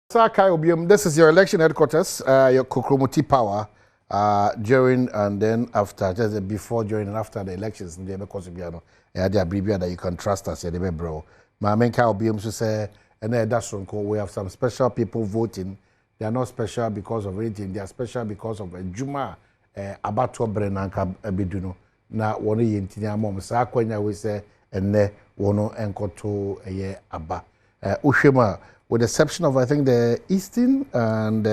This is your election headquarters, your Kokromoti power during and then after, just before, during and after the elections. Because that you can trust us, bro. My main Obium to say, and that's we have some special people voting. They are not special because of anything. They are special because of a Juma abato brenanka biduno. Na one yintinya mom sa kwanya we say enne wono enkoto eye aba. Ushema, with the exception of, I think, the Eastern and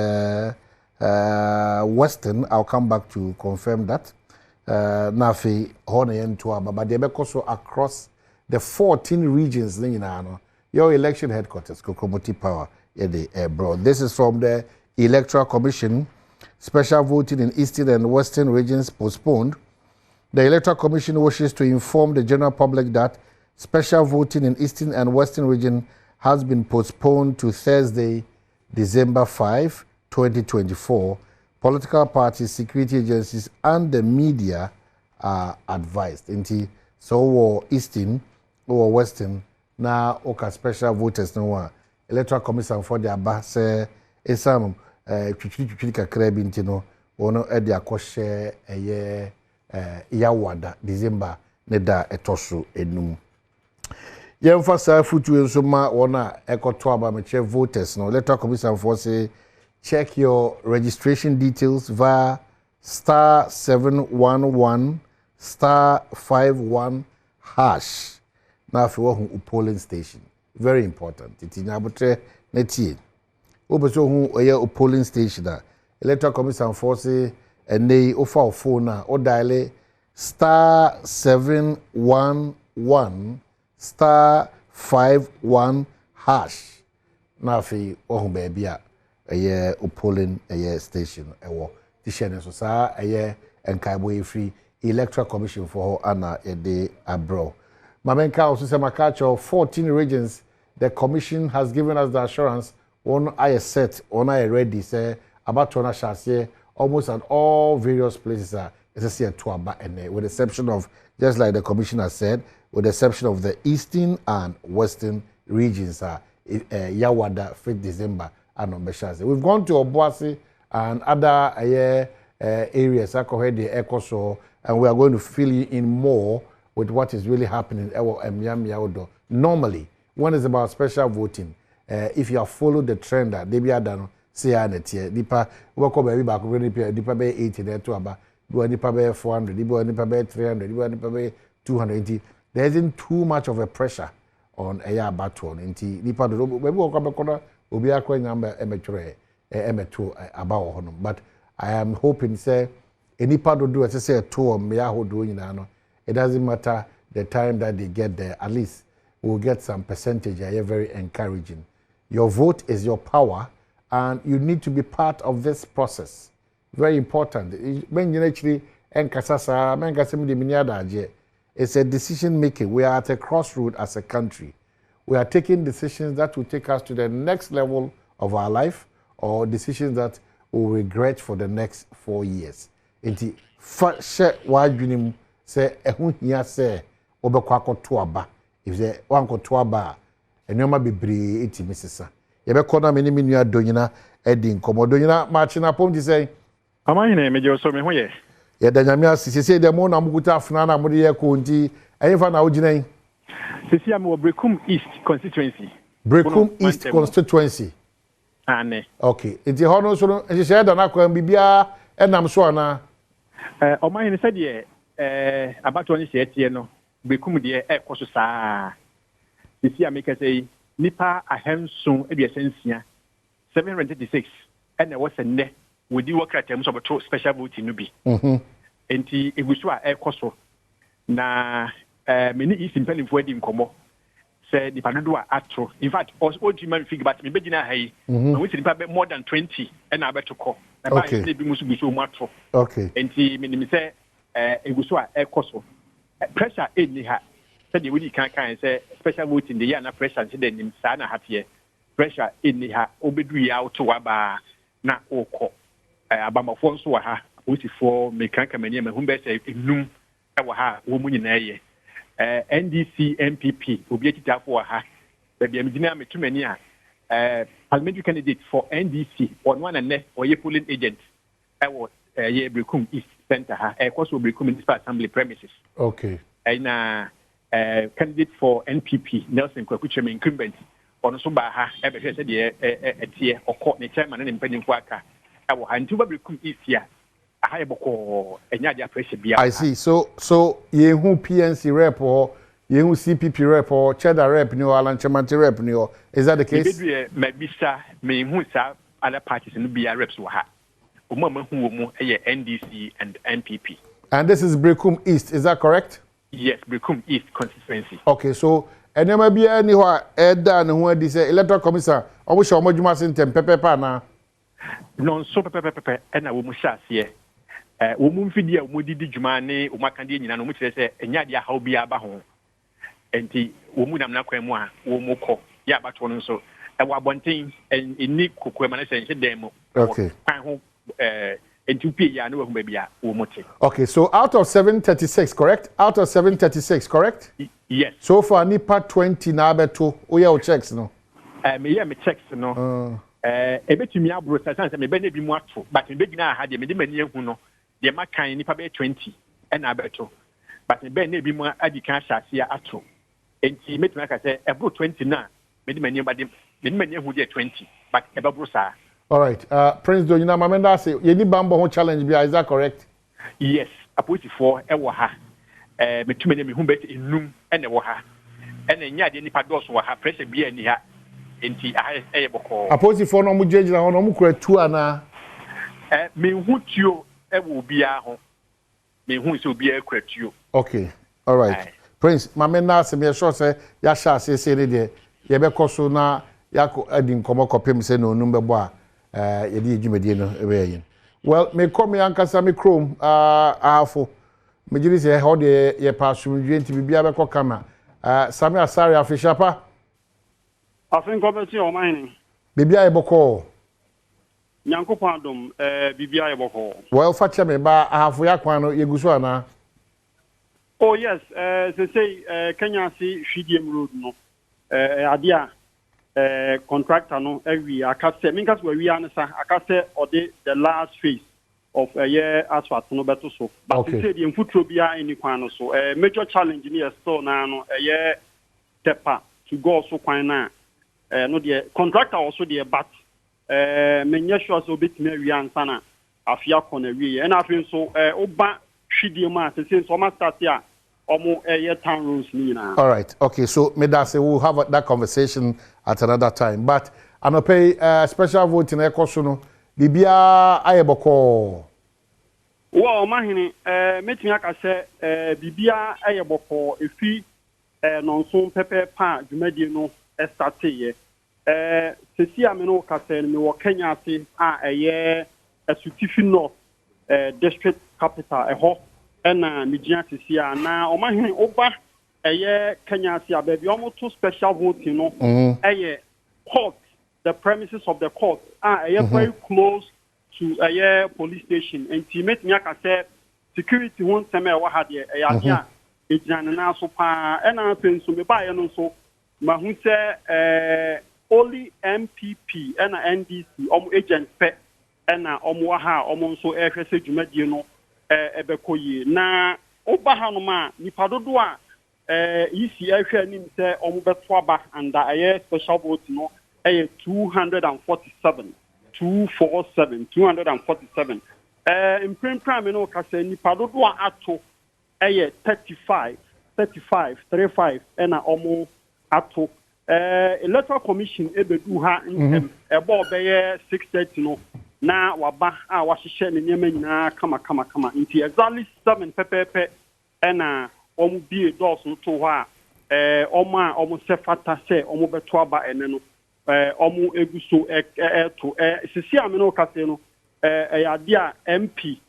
Western, I'll come back to confirm that. Nafi, Hone, but they also across the 14 regions. Your election headquarters, Kokromoti Power, bro. This is from the Electoral Commission. Special voting in Eastern and Western regions postponed. The Electoral Commission wishes to inform the general public that special voting in Eastern and Western region has been postponed to Thursday, December 5, 2024. Political parties, security agencies, and the media are advised. So, Eastern or Western, now, okay, special voters, no one. Electoral Commission for the Abba say, some one of the Akoshe, a year, Yawada, December, Neda, Etosu, Enum. Yemfasa futu ensoma wona ekoto aba meche voters no electoral commission for say check your registration details via *711 *51# na afi wo hu polling station. Very important. It in abotre netie obeso hu oye polling station da electoral commission for say ene ofa phone na o dial *711 *51#. Na fi ohun baby a eye polling station ewo ti share so sa eye enkaibo free electoral commission for ana de abro. Mamenka also say makacho 14 regions the commission has given us the assurance one eye set one eye ready say about to na almost at all various places are to aba and with the exception of just like the commissioner said, with the exception of the Eastern and Western regions, Yawada, 5th December, and Ombeshaze. We've gone to Obuasi and other areas, and we are going to fill you in more with what is really happening. Normally, one is about special voting. If you have followed the trend that they be done, say Nipa, work over back, Nipa Bay 80 there to about. Nipa Bay 400, Nipa Bay 300, Nipa Bay 200. There isn't too much of a pressure on a battle. Nipa do maybe walk up a corner will be a coin number M2 about honor. But I am hoping say any part do as I say a tour Miyaho doing it doesn't matter the time that they get there, at least we'll get some percentage. Very encouraging. Your vote is your power, and you need to be part of this process. Very important. When you actually it's a decision making. We are at a crossroad as a country. We are taking decisions that will take us to the next level of our life, or decisions that we'll regret for the next 4 years. Inti share why you say say aba. If they want to aba, and you might be brave iti misisa. You be corner many minua donyina edin komodonyina marching upon to say. Amahine meje so me ho ye. Ye da nyame asisi se de mo na muguta afuna na mo de ye ko nti enfa na oginan. Sisi am wo Brekum East constituency. Brekum East constituency. Ane. Okay. Nti ho no so no se da na kwa bibia enam so ana. Amahine se de abato ni se etie no Brekum de ekoso saa. Sisi am ke say nipa ahenson eduasensia 736 ene wo se ne we do work at terms of a special voting no be. Enti egusu a ekoso na many is impending for the nkomo say the padodo a atro. In fact, also human figure but me be gina hai. We see more than 20 and abeto ko. Na ba be musu gusu matro. Okay. Enti me say egusu a ekoso. Pressure any ha. Say the we can say special voting the year na pressure say dem sa na hatie. Pressure any ha obedu ya auto aba na okọ. Abamafo nso wa ha osifo mekanka mani ma humbe say enum wa ha wo mu nyina ye NDC MPP obi akitafo wa ha be bia medina metumani a parliamentary candidate for NDC or one and or a polling agent. I was Brekum East Center. I was Brekum Municipal Assembly premises. Okay. And candidate for NPP Nelson Kwakuchem incumbent. On so by ever said a tier or court the chairman and impending worker. I will hand to Brekum East here. I see. So you who PNC rep or you who CPP rep or Cheddar rep or Alan Chamanti rep or is that the case? Maybe sir, me who sir other parties in the BR reps who have NDC and NPP. And this is Brekum East, is that correct? Yes, Brekum East constituency. Okay, so and there may be anywhere done who this electoral commissioner or which Omojuma Sintem Pepe na. No, so Pepe and I will mushas here. Woman video Mudi Jumane, Umakandi, and which say, and Yadia Hobia Baho. And the woman am not quemwa, Womoko, Yabaton so. And one thing, and in Nick Kukwemanes demo. Okay. And 2P, I know maybe Womote. Okay, so out of 736, correct? Out of 736, correct? Yes. So far, Nipa 20 Nabeto, we checks no. Me checks no. A bit to me, I may be more, but in beginning I had a medium who know. The Macan Nipa 20 and Alberto. But the Ben be more Adikasha here at all. And he made like I said, about 20 now, many many who get 20, but about Brusa. All right. Prince Donina Mamenda say, you need Bambo challenge, is that correct? Yes, I put it for Ewaha. Me too many who bet in Noom and Ewaha. And then Yadi Nipa Dos were her pressure beer in here. And I able I put it for no judge and no more 2 and me who you. Will be a home. Me who will be a you. Okay, all right. Aye. Prince, Mamena, some sure say, Yasha say, there, Yabekoso na Yako Edim Komoko Pim say no number bois, Yedi Jimedino. Well, me call me Uncle Sammy Chrome, Alfo. Majority say, how the ye pass from you to be Biabeco Kama. Sammy Asari Afishapa. I think I'm your mining. Baby, I boko. Nyanko Adom, BBI Boko. Well, Fatcha me ba Afuya Kwano, Yeguswana. Oh, yes, they say, Kenya see Shidium Road, no. Adia, contractor, no, every I can say, Minkas where we answer, I can say, or the last phase of a year asphalt, no better so. But they say the Infutropia in the Quano, so a major challenge in the store now, a year stepper to go so quite now. No, the contractor also the but. Menya sure so bit me wi ansana afia kona wi and I feel so oba hwidiem a say so ma start ya omo town rules ni na. All right, okay, so me that say we'll have that conversation at another time, but I no pay special vote in ekoso no bibia ayeboko. Well, mahini metimi aka say bibia ayeboko efi nonso pepe pa dwumadi no start ye. Sisi ameno kasen me wo Kenya ase a Asutifi North district capital ho na Mijian sisi a na o mahene oba Kenya ase ababi o to special voting no court, the premises of the court very close to police station and teammate nyaka say security won seme wa ha de ya ejana na so pa na penso me ba no so mahu say only MPP and NDC agent pet and ha so ehwese dwumadie no ebekoyi na obahanoma nipadodo a yisi ehwe anim se beto aba and special vote no 247 in prime no ka se nipadodo a ato 35 and ato electoral commission ebedu ha ebo be 6:30 no na waba a wahihye ne nyema nyina kama nti exactly 7 pepepe na bie doors no to ho a sefata se beto aba ene no eguso to sisi ameno kase no ade a MP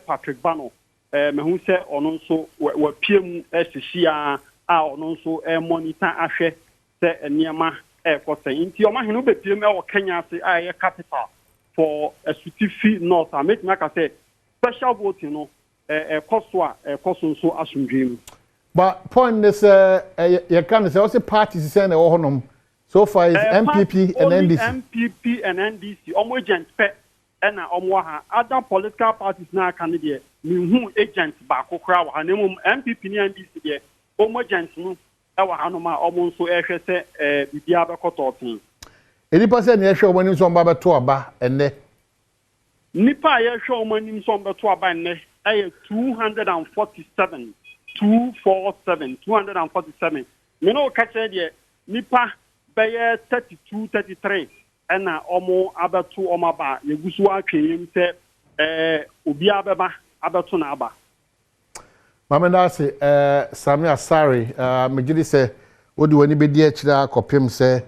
Patrick Bano mehu se ono nso wapiem sisia a ono nso monitor ahwe se eniema kosen nti o mahenu bepiem Kenya se capital for Asutifi North make me say special voting no koso nso asundwem. But point is you can say also parties say na wo honom So far is MPP and NDC. MPP and NDC. Agent pet and other political parties now candidate. New agents back crowd. MPP and NDC there. Agents no. Our Hanoma almost so say Bibiaba Cotortin. Any person here show money some baba to aba and ne. Nipa here show money some baba to aba and ne. 247. 247. Me no catch there. Nipa by 32, 33. And now almost about 2 omaba. You go to our claim say Ubiaba Abatuna Aba. Mama say Samia sorry me gidi say odi wani be die kira kopem say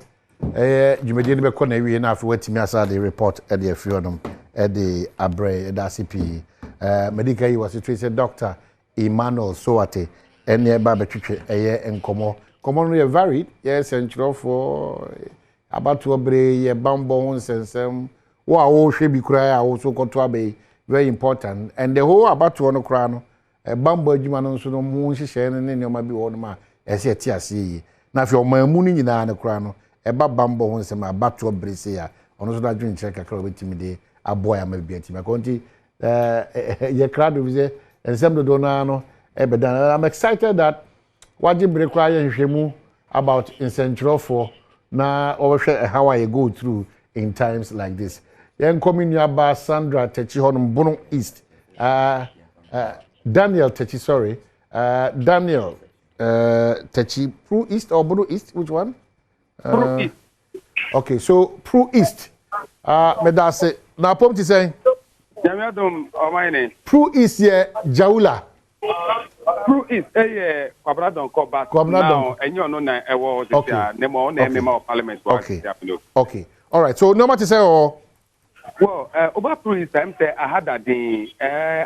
jumedi ni be ko na wi na afi watimi asa the report e de afionom e de abre e da CP medical yi was treated Dr. Emmanuel Soate ene ba betwetwe eye enkomo komo no ye varied yes enchiro for about obre ye bambo hun sensem wo a wo hwe bi kura a wo so koto abe very important and the whole about no kura no bambo adwuma no nso no mu nhihye ne ne ma bi wo no ma ese ti ase yi na fi o mamu ni nyina ne kura no eba bambo ho nsema abato brese ya ono so da dwen check akra obetimi de aboya ma bi atimi akonti ye crowd we say ensem do na no ebedan. I'm excited that waji brekwa ye nhwemu about incentrofo na overshare how I go through in times like this. Yen coming about Sandra Techi honum Bono East. Daniel Techi, sorry. Daniel Techi, Pro East or Bono East? Which one? Pro East. Okay, so Pro East. Medase. Now, Pom to say. Adom, my name. Pro East, yeah, Jaula. Pro East, Kwabradon Kobat. Now, and you know, I was member of parliament. Okay. Okay. All right. So, no matter say, oh. Well, over Pro East, I had a day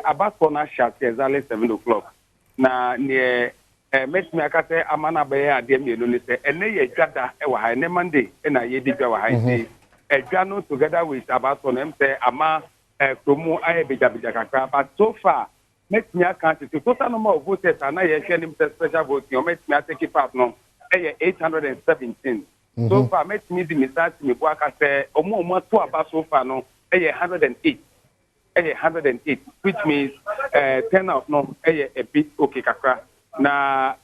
about corner shot exactly 7 o'clock. Now, near met me, I can say, Amana Bay, I did me, and they gather a Monday, and I did our high a journal together with about on them, say, Ama, Promo, I be Jabijaka, but so far, make me a country to total number of voters, and I send him special vote, you make me take it part no, 817. So far, make me the message me work as a more to about so far no, 108. 108, which means 10 out no, a bit okay, kakra. Now,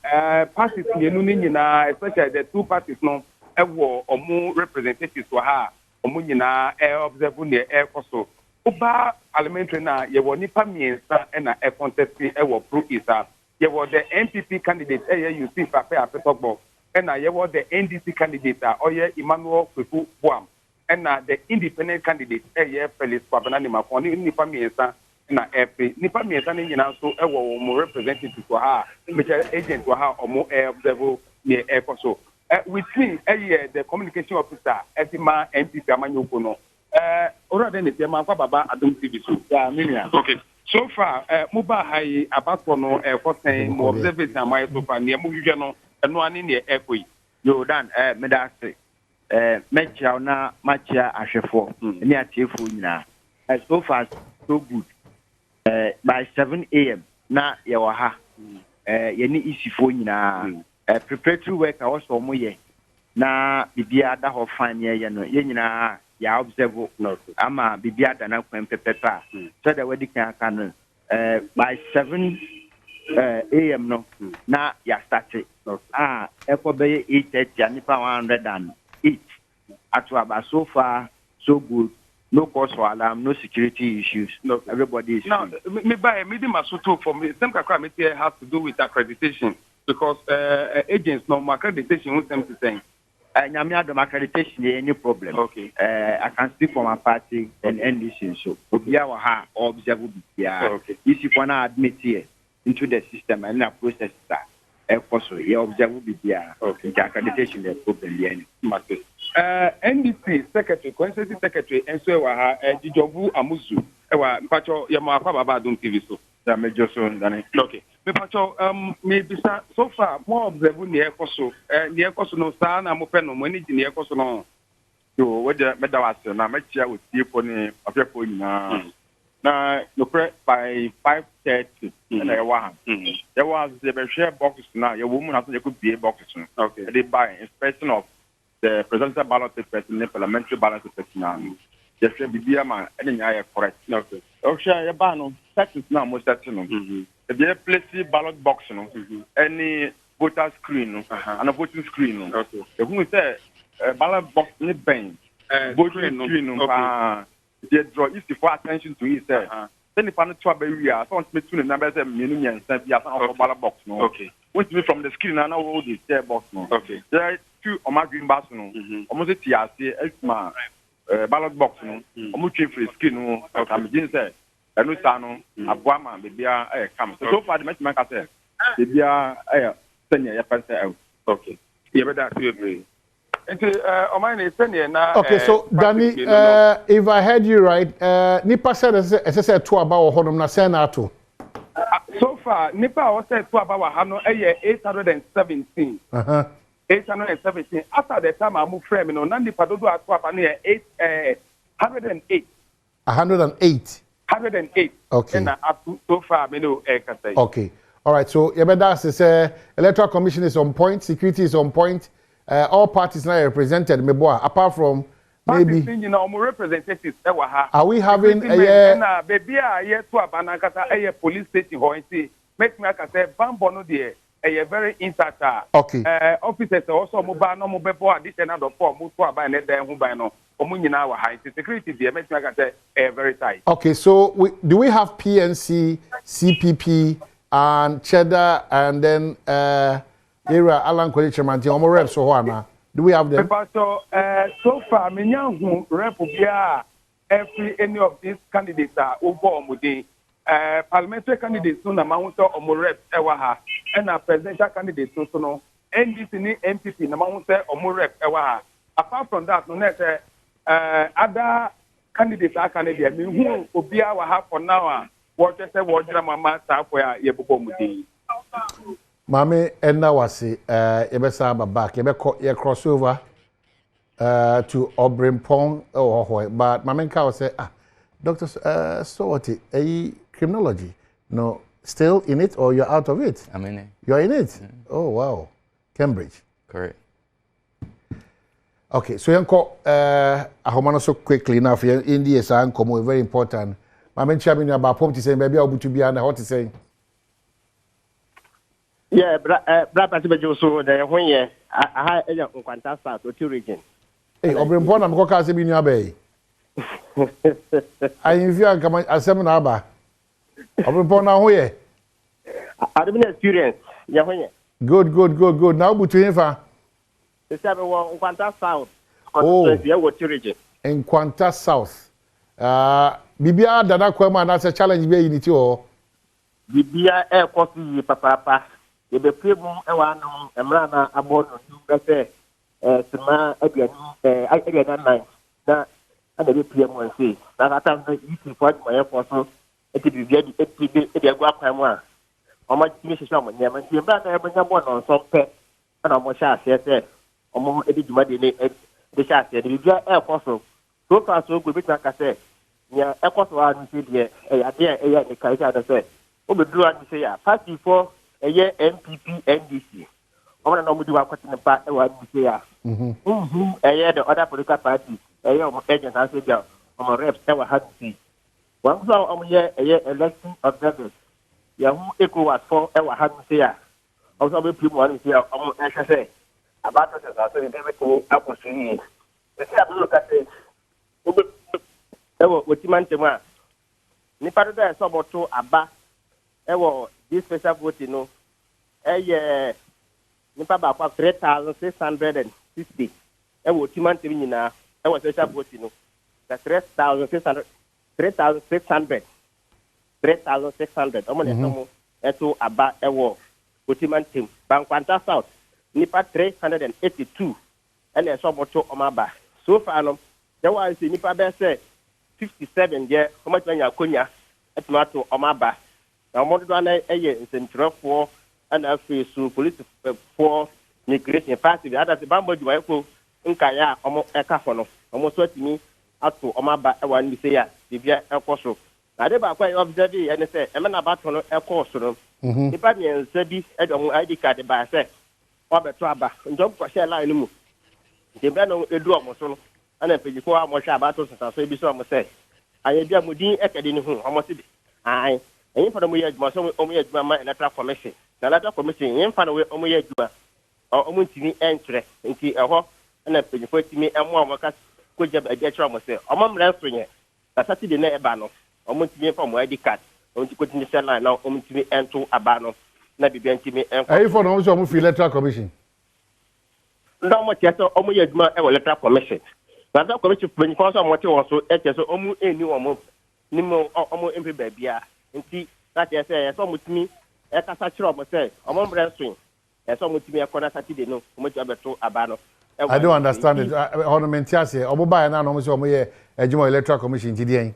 parties na especially the two parties no, a war or more representatives to her, or munina air observing the air coso. Uba parliamentary na ye were nipa miensa and a contest a war pro isa. Ye were the MPP candidate you see for a talk and ye were the NDC candidate or ye Emmanuel Badwam and the independent candidate Felix Kwabananima for nipa miensa na every nipa miensa ni na so a war more representative to her, which agent to her or more air observer near air coso. With me, the communication officer, Etima MPP Amanyukono. Already, the Mapa Baba Adom TV. Okay. So far, Muba Hai Abakono, first time, observing my sofa near Mujano, and one in the airway. You done, Medasi, Mecha na Macha Ashefo, near Tifuna. So far, so good. By 7 a.m. na Yawaha, Yeni Isifuna. Preparatory work also moye na bibia da ho fanye ye no ye nyina ya observe no ama bibia da na kwen pepeta so that we can by 7 a.m. no na ya start ekwo be 8:30 anipa 108 atwa so far so good. No cause for alarm, no security issues. No, everybody is now me buy me masuto for me some kakra me has to do with accreditation. Because agents no accreditation with them to say. Nyame Adom accreditation any problem. Okay. I can speak for my party and NDC so. Obia wa ha observe bia. Okay. If you wanna admit here into the system and na process that also you observe bia. Okay. The accreditation the problem there. NDC secretary, constituency secretary, and so wa ha Jijobu Amuzu. Ewa mpacho ya makwa baba Adom TV so. That major son dane. Okay. Me pacho maybe so far more observe near koso no sa na mo pe no mo ni near koso no yo we the medawase na machia with people ni afepo nyina na no pre by 5:30 na ya wa there was the share box na ya wo mu na so you could be box no okay they buy inspection of the presidential ballot papers and the parliamentary ballot papers now. Just say Bibia man, any I correct. Okay. Okay, you ban sections now most certain. If you place ballot box, any voter screen and a voting screen. Okay. If we say ballot box in the bank, voting screen, they draw easy for attention to it. Then if I'm not we are so between the numbers and meaning and send the ballot box. Okay. Which me from the screen and now hold this box. Okay. There are two on my green box. Almost a TRC, ballot box. Almost for the screen. I'm just saying. I know Sano, Abwama, Bibia, come. So far, the matchmaker said, Bibia, send your pencil out. Okay. You better agree. Okay, so Danny, if I heard you right, Nipa said, as I said, 2 about Hodom Nasenato. So far, Nipa was said 2 about Hano, 817. 817. After the time I moved from, Nandi Padodo at Swap near 808. 108. 108. Okay. And up to so far, okay. All right. So, Yabeda says, Electoral Commission is on point, security is on point. All parties now represented, apart from maybe. Representatives, are we having baby, a police station? Make me say, Bambono there, a very intact. Okay. Officers also mobile, no mobile additional for Mutua by Ned Hubano, Omunina high security there, make me say, very tight. Okay, so do we have PNC, CPP, and Cheddar, and then Era Alan Kwelichamanti, Omo reps so Juana? Do we have them? So far, many young rep every any of these candidates are over Mudi. Parliamentary candidates soon amount of Omorep Ewaha and a presidential candidate so no NDC MPP Namount Omorep Ewaha. Apart from that, no other candidates are candidates who Obia will have for now. What I said, what Mama Safware Yebo Mudi. Mame Enna wasi Ebesa back ye crossover to Obrimpong but Mame Nka say Doctor so what criminology no still in it or you're out of it? I'm in it. You're in it? Oh wow. Cambridge. Correct. Okay, so yanko ahomano so quickly now for India is very important. Mame Ncha about pop to say maybe I'll to be under what to say. Yeah, Brapa so the when ye I had a Quanta South to region. Hey, Obrimpon, I'm going to be near Bay. I invite come a seminar. Obrimpon, now here. I don't experience. Yeah, Good. Now, between the 7 Quanta South. Oh, region. In Quanta South. Bibia Dana Kwema, that's a challenge. Be in it, or Bibia air coffee, papa. You be people, Ewano, Emrana, Abono, Bete, Sima, Ebian, night. That and the PM1 say. That I'm not eating for my airport, it will be very guapa. How much Mrs. Shaman, Yaman, you better have one on some pet, and I'm more shy, said, or more edit money, the shy said, you get air fossil. So far, so good, like I said. Yeah, airport one, see, a dear, a Kaisa said. Oh, the draw, say, yeah, past before. A year MPP NDC. I want to know do a question about what we say. A year the other political parties, a year of agents, I say, on reps, ever had to see. One saw a year election observers. Yahoo echo was for ever had to say. Also, people want to say, as I say, about us, I said, everything up was seeing. The same look at it. What you meant to me. Nipa there, so about to Abba. This special vote, you know, nipa ba 3,650. What you want to mean now? Special vote, you know, the 3,600. 3,600. I'm going to about what you want to Bankwanta South. Nipa 382. And there's about to Omaba. So far, there was Nipa Besse 57 there. How much when you're Konya? It's not to Omaba. Now, more than a year in Central for and a face to police for migration party. The other Bambo, you will Nkaya, almost a cafono, almost 20 me out to Omaba, one we say, Divia El Coso. I never quite observe it and say, I'm about to El Coso. If I mean, Sebi, Adom ID card by say, Robert Traba, and Job Coshella. the brand of Edu Moson, and a before I was about to say, be so say. I am Mudin Ekadin who almost did. I ain't for the way my son only my electoral commission. The electoral commission ain't found away only a or almost me entry into a hawk and a before me and one workers could have a get from myself. I'm answering it. That's Saturday night banner. Almost me from where the cat. On to continue to line now, almost me and to a banner. Not be bent to me and for no so for electoral commission. No much yet, almost my electoral commission. But that commission when you call someone to also so almost a new almost Nimo almost every baby. And see that I say, I saw with me at a such of myself. I'm on brand swing. I saw with me a corner Saturday, no, much of a banner. I don't understand it. Ornamentias here. Omoba and almost a Jumo electoral commission today.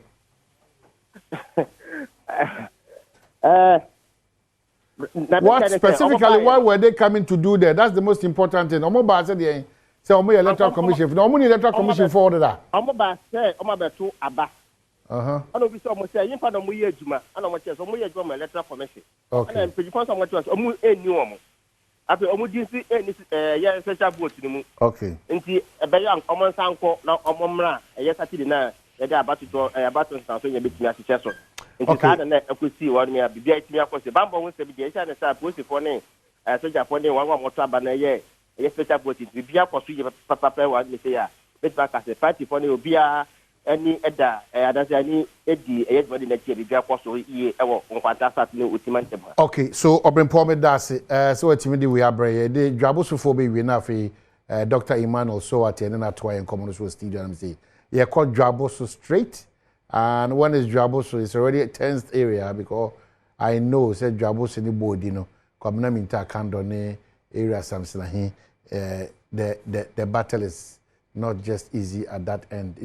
What specifically? Why were they coming to do that? That's the most important thing. Omoba said, "Yeah, so Omo electoral commission. No money electoral commission for that." Omoba said, "Omoba to Aba." I don't be so much saying. You find a muy juma. I don't want to say muy juma electoral commission. Okay. And if you find someone to us, Omu a new one. After Omu DC, yeah, special vote to the okay. Into a bayan common sanko now Omra. Yes, I did not. They are about to do a button something a bit more successful. Okay. I could see what me be there to me across the bamboo with the mediation and start posting for name. I said, Japan, one more time, yes, special vote is be up for Papa, what they say. Let's back as a party for the Obia, any Edda, any Eddie, everybody next year, the Japan, so ye, on what that's new ultimate. Okay, so Open Pommy does it. So it's immediately we are brave. The Drabosophobia, we now Dr. Emmanuel so at the end of the and common with Steve and say, yeah, called Draboso straight. And when it's Draboso, it's already a tense area because I know said Draboso in the board, you know, come na minta Kandone area Samson. The battle is not just easy at that end.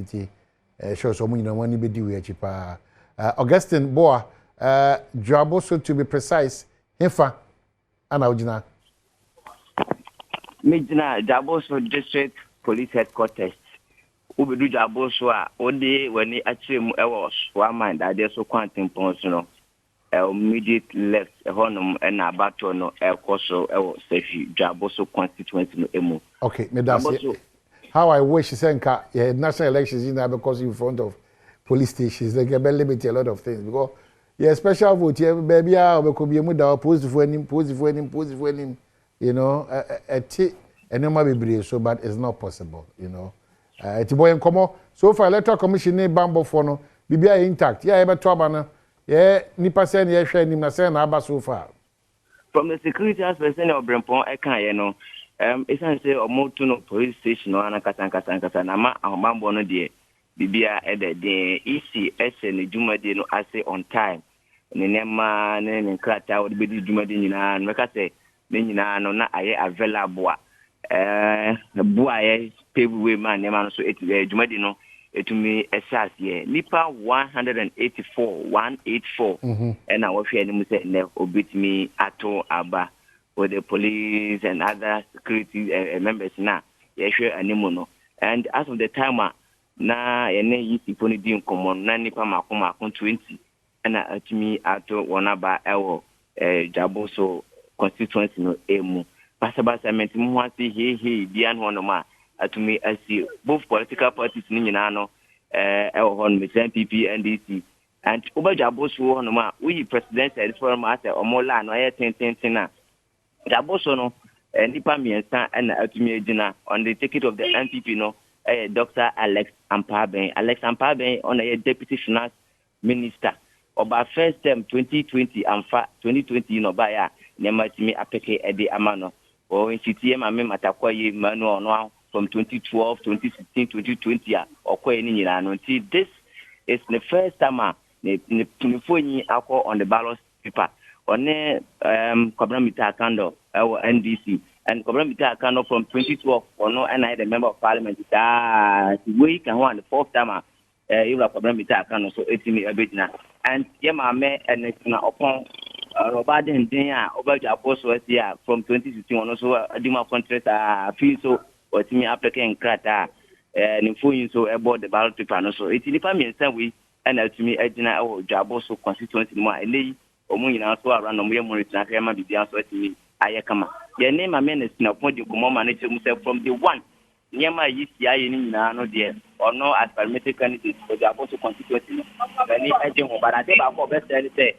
It shows some you know when you be do it cheaper. Augustine Boa, Draboso to be precise, Infa, and Aujina. Midna Draboso District Police Headquarters. Ube do Draboso ode when he actually was one mind that there's so quantum personal. Immediate left a honum and a baton el coso el safe Draboso constituency no emu. Okay, me that's it. How I wish Senka national elections in there because in front of police stations they can limit a lot of things because special vote here baby we could be muda post for him you know and no be so but it's not possible you know it's boy come so far electoral commission name bambo for no bibia intact yeah ebe to na nipa say na hwe nim na say na aba so far from the security aspect of Brempon e kan ye no it's say omoto no police station no anakasa na ma ahomambo no de bibia e de ECS ne dwumade no ase on time ne nema ne krata wo de be dwumade nyina no ka say ne nyina no na aye available bua ye pay man nema no so dwumade no etumi esas ye nipa 184 and our fear ni say ne obitimi ato aba with the police and other security members na ye hwe animu no and as of the timer na ene yisi poni di nkomo na nipa makoma 20 and atumi ato wonaba ewo Draboso constituency no emu pasabasa mentimu hwasi he bia no no ma atumi asi both political parties ni nyina no hon with NPP NDC and over Draboso no ma we president said for ma say omola no ten na Draboso no nipa miensa and atumi agina on the ticket of the NPP no Dr. Alex Ampaben on a deputy finance minister oba first term 2020 amfa 2020 no ba ya nema timi apeke ede amano o NCTM ame matakwaye manu no from 2012 2016 2020 okoye ni nyina no nti this is the first time ne tunifoni akọ on the ballot paper one Kobramita Akando NDC and Kobramita Akando from 2012 no and I the member of parliament we can one the fourth time you Kobramita Akando so etimi abedina and yema me and na upon Robert Ndenya about Draboso here from 2016 also adima contract feel so otimi applicant krata ni phone so about the ballot paper no so it nipa me say we and ultimately agina Draboso constituency mo elei omu nyina so ara no mo ye monitor na ma bibia so etimi ayekama ye name amene na point de komo manage mu say from the one Niema yisia yini na no de or no as parliamentary candidate for the Aboso constituency. Any agent but I think about best say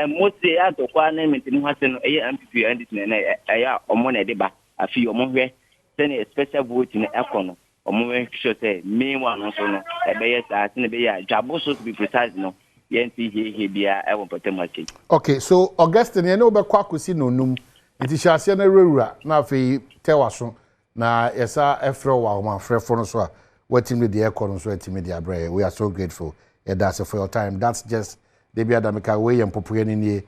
mostly at the kwana maintain what no MPP and this na ya omone deba afi omonhwe send a special vote in econo omonhwe sure say me one no so no e be yes as na be ya Aboso to be precise no yenti he bia e won potemachi. Okay, so Augustine you know be kwakosi no num nti hyase na rewura na afi tewaso na yesa efro wa ma frefo no so a watimi de econo so atimi de abre. We are so grateful. That's for your time. That's just the Biadamika way and Popuani.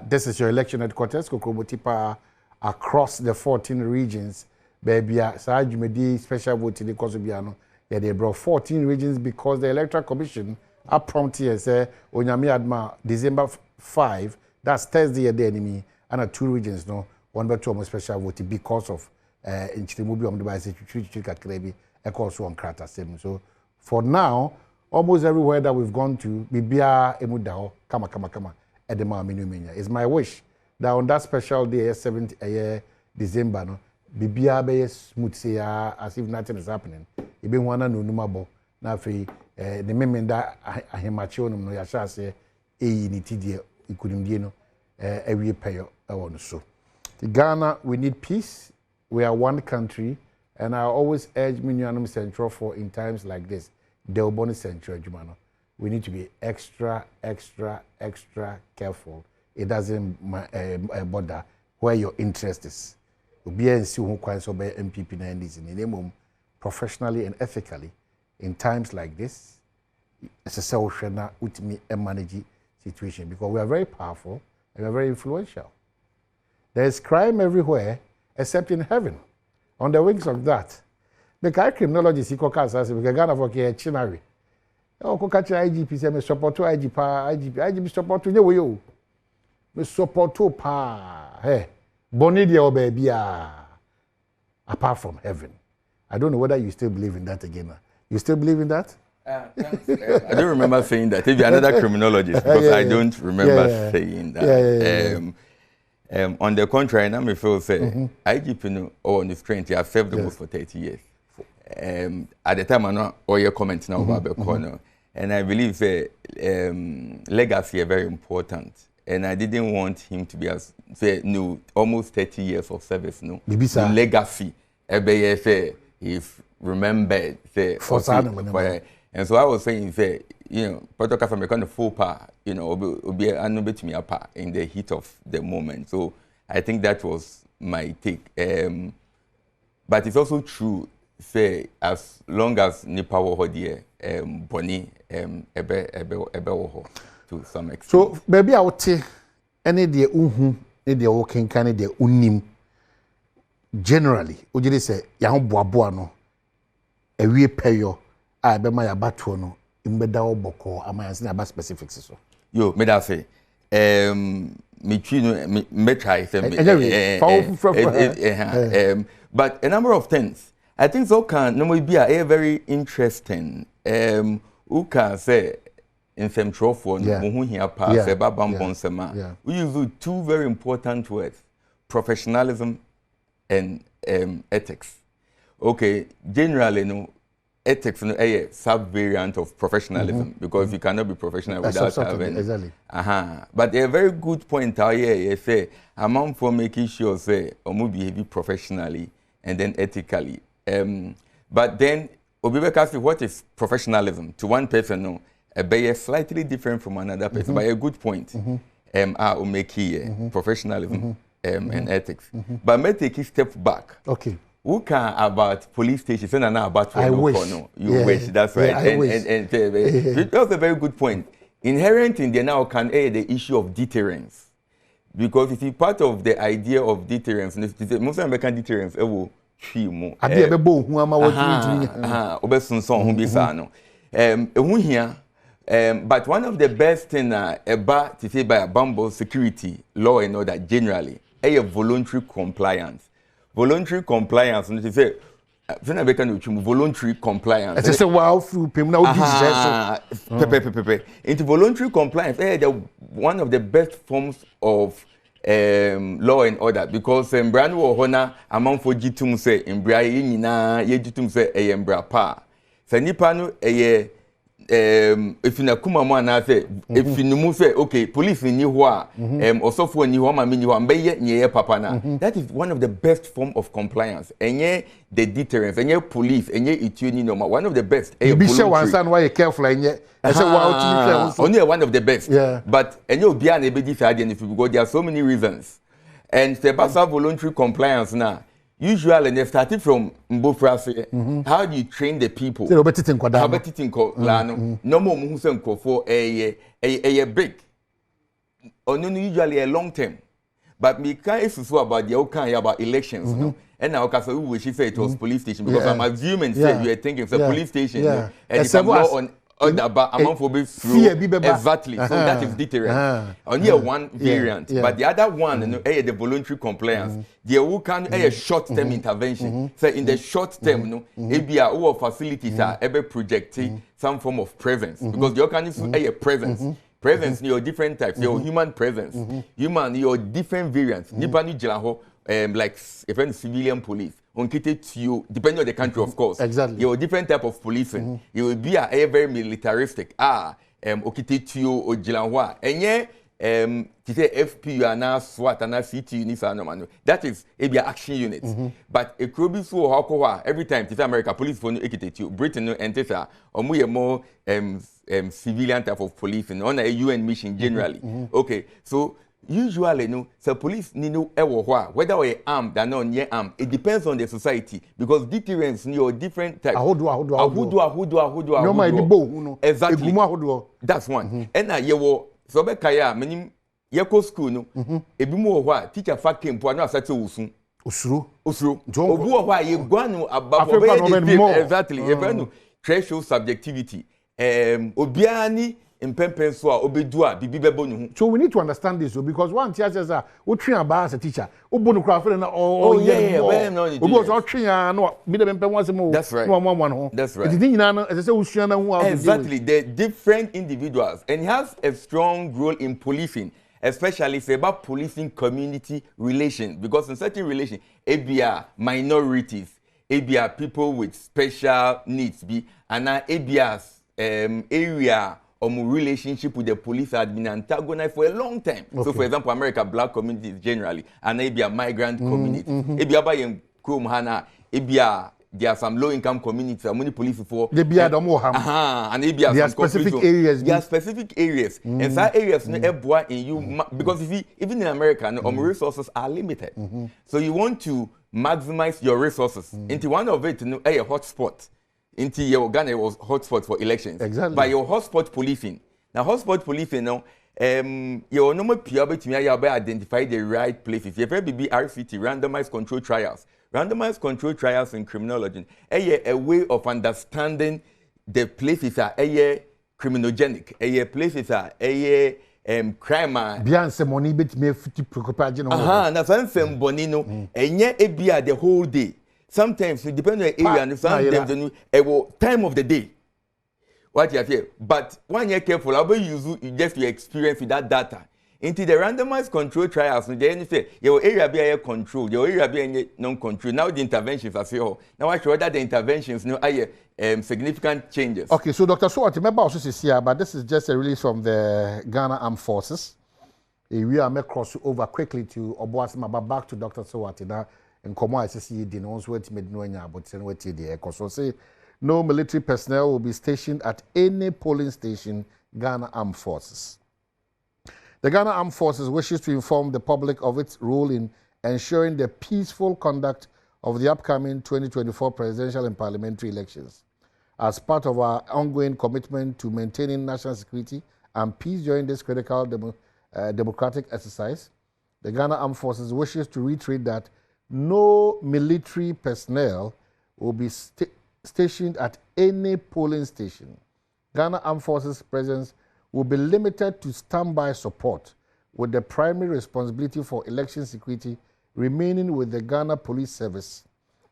This is your election headquarters, Kokobotipa, across the 14 regions. Baby, Sajumedi special vote in the Kosobiano. Yeah, they brought 14 regions because the Electoral Commission are prompt here, say, Onyami Adma, December 5, that's Thursday, the enemy, and 2 regions, no, one but 2 almost special vote because of in Chitimubi, on the bicycle, Chika Krebi, and also on Krata. So for now, almost everywhere that we've gone to, Bibia Emudao, kama, Edema Minumenya. It's my wish that on that special day, 7th December, no, Bibia be smooth say as if nothing is happening. Ibe wana no numabo. Na fe the memenda ahemacho no no yasha say ni tidie ikudimdie no ewie payo no so. Ghana, we need peace. We are one country, and I always urge Minuanum Central for in times like this. Delboni Central Jumano. We need to be extra careful. It doesn't bother where your interest is. Be and see who quite so by MPP na NDC in the name professionally and ethically in times like this. It's a social ultimate manage situation because we are very powerful and we are very influential. There is crime everywhere except in heaven. On the wings of that. The criminology is equal cancer because Ghana for chinari. Oh, catch IGP say me support to IGP support to you. Me support to pa. Hey, Bonidia baby apart from heaven. I don't know whether you still believe in that again. You still believe in that? I don't remember saying that. Maybe another criminologist because I don't remember saying that. On the contrary, now me feel say IGP no on the strength he has served the post for 30 years. At the time I know all your comments now about the corner, and I believe legacy is very important, and I didn't want him to be as say no almost 30 years of service no the legacy if remembered say and so I was saying say protocol from kind of full power be to me apart in the heat of the moment. So I think that was my take, but it's also true. Say as long as nipa wo here boni ebe wo to some extent. So baby out any de unhu e de wo kenkan de unnim generally ojire say ya ho boaboa no ewie peyo a be ma ya bato no imbeda wo boko amayanse na ba specifics so yo me da say me twi no me try say but a number of things I think so can no be a very interesting who can say in some trophy who here pass say Badwam Mpensenpensenmu. We use 2 very important words, professionalism and ethics. Okay, generally no ethics no a sub variant of professionalism because you cannot be professional without having exactly. But a very good point out here you say among for making sure say behave professionally and then ethically. But then Obibeka, what is professionalism to one person no be slightly different from another person by a good point. Professionalism and ethics. But may take a step back. Okay. Who can about police stations and about I wish. You wish, that's right. And that's a very good point. Inherent in the now can the issue of deterrence. Because you see part of the idea of deterrence, most American deterrence but one of the best thing about to say by a bumble security law and order generally a voluntary compliance. Voluntary compliance and to say voluntary compliance. It's a wow through into voluntary compliance one of the best forms of law and order because mbra no wo ho na amanfo gitum say mbra ye nyina ye gitum say eye mbra pa sa nipa no eye efina kuma mo na say efinumu say okay police ni ho a osofo ni ho ma me ni ho mbeye nyeye papa na that is one of the best form of compliance enye the deterrence enye police enye itueni no one of the best be sure once and why you careful enye I say wow to only one of the best yeah. But enye obi a na be di say because there are so many reasons and the basa voluntary compliance now usually they started from Mbofrase. How do you train the people? How about it in Kodano? No more Muhusen for a big. Or no, usually a long term. But me can't so about the okay about elections. No? And now, because we she say it was police station because I'm assuming say you are thinking it's a police station. No? And it's more on. Among for be through exactly, so that is deterrent. Only one variant, but the other one, the voluntary compliance. The who can a short-term intervention. So in the short term, no, ABR facilities are ever projecting some form of presence because you can use a presence. Presence, your different types. Your human presence, human, your different variants. Nipani jilaho, like if civilian police. On to you, depending on the country, of course. Exactly. You're different type of policing. You will be a very militaristic. To you or Jilanwa. And yeah, to say FP and now SWAT and now CT units. That is a action unit. But it could be so how every time to America police for you, Britain and Tessa, or more civilian type of policing on a UN mission generally. Okay, so. Usually, no, so police need no whether we're armed or not near armed. It depends on the society because deterrence need different types. No, exactly. That's one. And now you will so be kaya meaning you go school no. Ebi mu wa teacher fa camp na asate usun. Usuru. Obu wa ye gwanu ababo exactly. Ebenu threshold subjectivity. Obiani Mpensenpensenmu obedua bibi bebo nu. So we need to understand this because one teacher says we train about as a teacher. Obo no craft na Obo so train no bi de Mpensenpensenmu. That's right. That's right. Exactly. The different individuals and he has a strong role in policing, especially say about policing community relations because in certain relations ABR minorities, ABR people with special needs be and now ABR's area relationship with the police had been antagonized for a long time. Okay. So, for example, America, black communities generally, and maybe a migrant community. Maybe there are some low-income communities, many police for. And maybe there are specific areas. There are specific areas, and some areas in you because even in America, resources are limited. So you want to maximize your resources. Into one of it, a hotspot. Into your Ghana was hotspot for elections. Exactly. By your hotspot policing. Now hotspot policing now, your normal PR to me identify the right places. You have be RCT, randomized control trials. Randomized control trials in criminology. A way of understanding the places are criminogenic. Places are crime. Beyond money bit me 50 preoccupation. Na some bonino. Ebia the whole day. Sometimes it depends on the area and sometimes time of the day. What you say? But when you're careful, how about you just your experience with that data? Into the randomized control trials, then say your area be control, your area be non-control. Now the interventions are saying, now I show that the interventions significant changes. Okay, so Dr. Swart, remember also says here, but this is just a release from the Ghana Armed Forces. We are may cross over quickly to Obuasima, but back to Dr. Swart now. And come on, I see the ones who made no but send what the echo. So say no military personnel will be stationed at any polling station, Ghana Armed Forces. The Ghana Armed Forces wishes to inform the public of its role in ensuring the peaceful conduct of the upcoming 2024 presidential and parliamentary elections. As part of our ongoing commitment to maintaining national security and peace during this critical democratic exercise, the Ghana Armed Forces wishes to reiterate that no military personnel will be stationed at any polling station. Ghana Armed Forces presence will be limited to standby support, with the primary responsibility for election security remaining with the Ghana Police Service.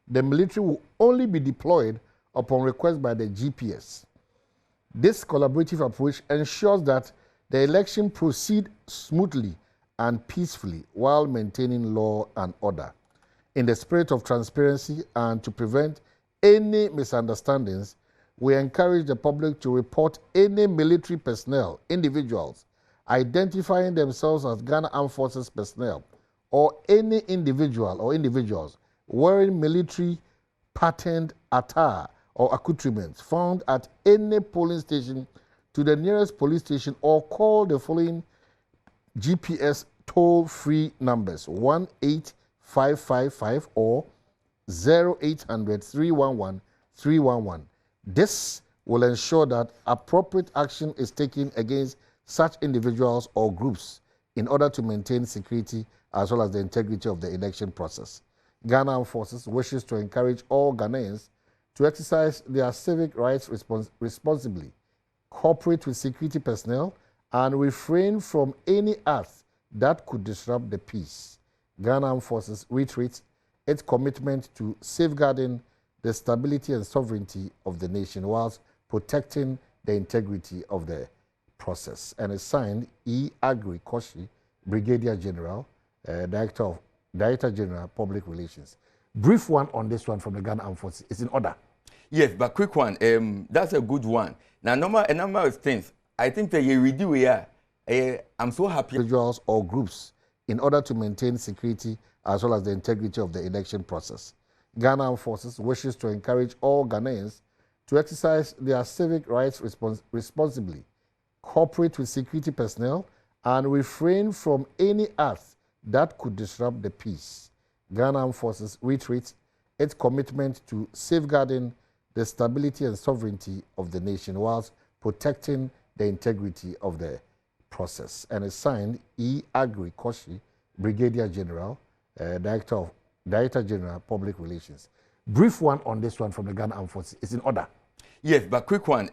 The military will only be deployed upon request by the GPS. This collaborative approach ensures that the election proceeds smoothly and peacefully while maintaining law and order. In the spirit of transparency and to prevent any misunderstandings, we encourage the public to report any military personnel, individuals, identifying themselves as Ghana Armed Forces personnel, or any individual or individuals wearing military patterned attire or accoutrements found at any polling station to the nearest police station, or call the following GPS toll-free numbers: 18555 or 0800 311 311. This will ensure that appropriate action is taken against such individuals or groups in order to maintain security as well as the integrity of the election process. Ghana Armed Forces wishes to encourage all Ghanaians to exercise their civic rights responsibly, cooperate with security personnel, and refrain from any acts that could disrupt the peace. Ghana Armed Forces reiterates its commitment to safeguarding the stability and sovereignty of the nation whilst protecting the integrity of the process. And it's signed E. Agri Koshi, Brigadier General, Director General, Public Relations. Brief one on this one from the Ghana Armed Forces. It's in order. Yes, but quick one. That's a good one. Now, a number of things. I think that you redo here. I'm so happy. Individuals or groups in order to maintain security as well as the integrity of the election process. Ghana Armed Forces wishes to encourage all Ghanaians to exercise their civic rights responsibly, cooperate with security personnel, and refrain from any acts that could disrupt the peace. Ghana Armed Forces reiterates its commitment to safeguarding the stability and sovereignty of the nation whilst protecting the integrity of the process. And it's signed E. Agri Koshi, Brigadier General, Director General, Public Relations. Brief one on this one from the Ghana Armed Forces. It's in order. Yes, but quick one.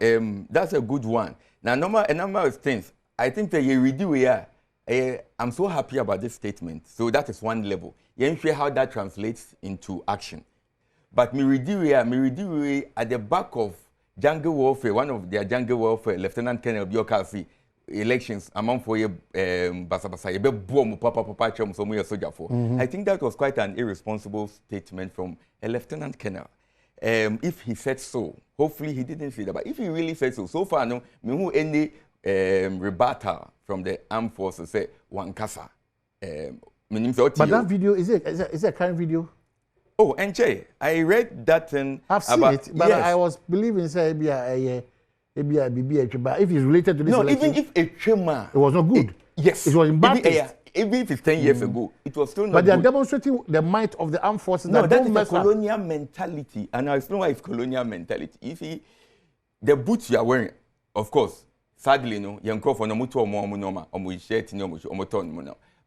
That's a good one. Now, a number of things. I think that you redo here. I'm so happy about this statement. So that is one level. You hear how that translates into action. But me redo here at the back of jungle warfare, one of their jungle warfare, Lieutenant Colonel Biokasi, elections among for I think that was quite an irresponsible statement from a Lieutenant Colonel. If he said so, hopefully he didn't say that, but if he really said so far, no, me who any rebuttal from the armed forces say Wankasa. But that video, is it a crime video? Oh, and Jay, I read that thing. I've seen it, but yes. I was believing say but if it's related to this election, even if a trema, it was not good. Yes, it was in bad taste. Even if it's 10 years ago, it was still not But they are good. demonstrating the might of the armed forces. No, that is a colonial mentality, and I explain why it's colonial mentality. You see, the boots you are wearing, of course, sadly, no,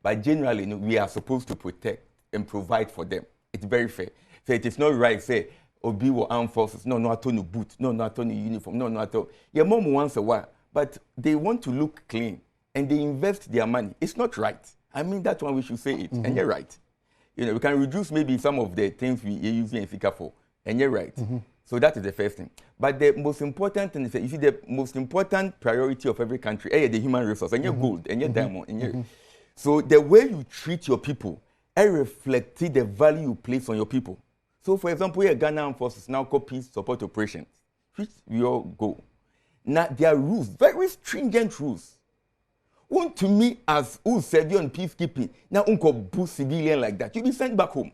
but generally, no, we are supposed to protect and provide for them. It's very fair. So it is not right, say, Obi or armed forces, no, I told you boot, no, I told you uniform, no, I told your mom once a while, but they want to look clean and they invest their money. It's not right. I mean, that's why we should say it, and you're right. You know, we can reduce maybe some of the things we are using in Sika for, and you're right. So that is the first thing. But the most important thing is that you see the most important priority of every country, the human resource, and your gold, and your diamond, and your. So the way you treat your people, reflects the value you place on your people. So, for example, here Ghana Armed Forces now call peace support operations, which we all go. Now, there are rules, very stringent rules. One to me, as who said you on peacekeeping, now unko boost civilian like that, you'll be sent back home.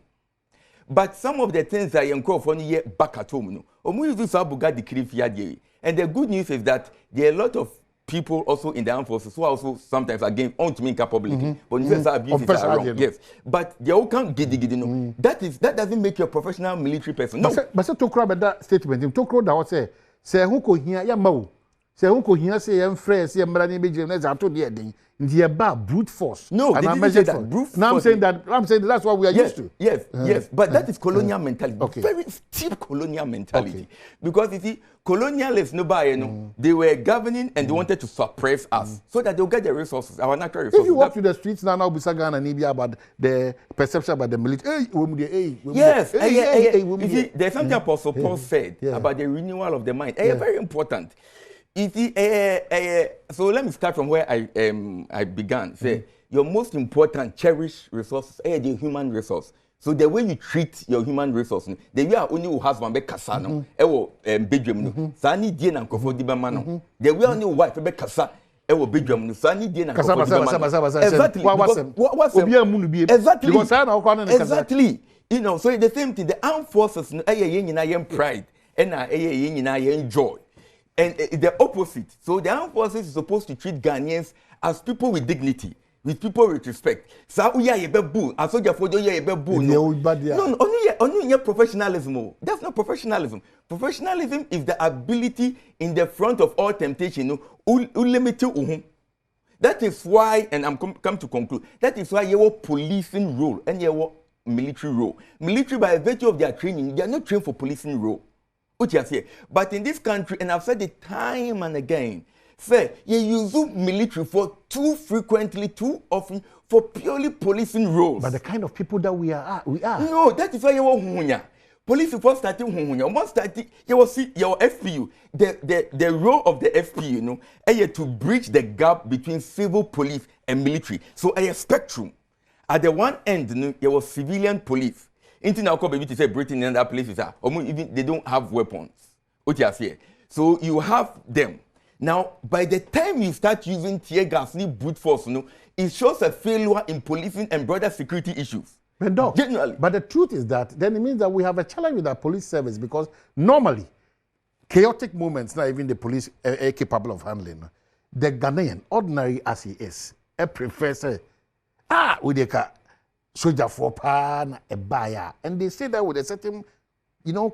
But some of the things that you call for here back at home, and the good news is that there are a lot of people also in the armed forces who are also sometimes again on to me incapability, but you say abuses are wrong. Yes, but they all can't no. That doesn't make you a professional military person. No. But say to crowd that statement. To crowd that was say who ko hia ya mawo. Say who ko hia say em friends say mra ni beje na za to de den. Ndi ba brute force. No, they didn't say that. Brute force. Now I'm saying that's what we are used to. Yes, yes. But that is colonial mentality. Okay. Very steep colonial mentality. Okay. Because you see, colonialists, they were governing and they wanted to suppress us so that they'll get the resources, our natural resources. If you walk to the streets now, Bisagan and Ibia about the perception about the military. Yes, you see, there's something Apostle Paul said about the renewal of the mind. Very important. You see, so let me start from where I began. Say, your most important cherished resource is the human resource. So the way you treat your human resource, the way only your husband be kasa no, bedroom no, sani die na nkofo di bema no. The way only wife be kasa, bedroom no, sani die na nkofo di bema no. Exactly. Exactly. Exactly. You know, so it's the same thing. The armed forces, pride, and joy. And the opposite. So the armed forces is supposed to treat Ghanaians as people with dignity, with people with respect. So we are a boo. I saw your photo. You are a boo. No, only professionalism. That's not professionalism. Professionalism is the ability in the front of all temptation. That is why, and I'm come to conclude. That is why your policing role and your military role. Military, by virtue of their training, they are not trained for policing role. But in this country, and I've said it time and again, say you use military for too frequently, too often for purely policing roles. But the kind of people that we are. No, that is why you want police first starting once starting you will see your FPU. The role of the FPU, to bridge the gap between civil police and military. So a spectrum. At the one end, there was civilian police. Into now, baby, to say Britain and other places are even they don't have weapons. So you have them. Now, by the time you start using tear gas, brute force, it shows a failure in policing and broader security issues. But generally. But the truth is that then it means that we have a challenge with our police service because normally, chaotic moments, not even the police are capable of handling. The Ghanaian, ordinary as he is, a professor, with a soldier for pan a buyer, and they say that with a certain,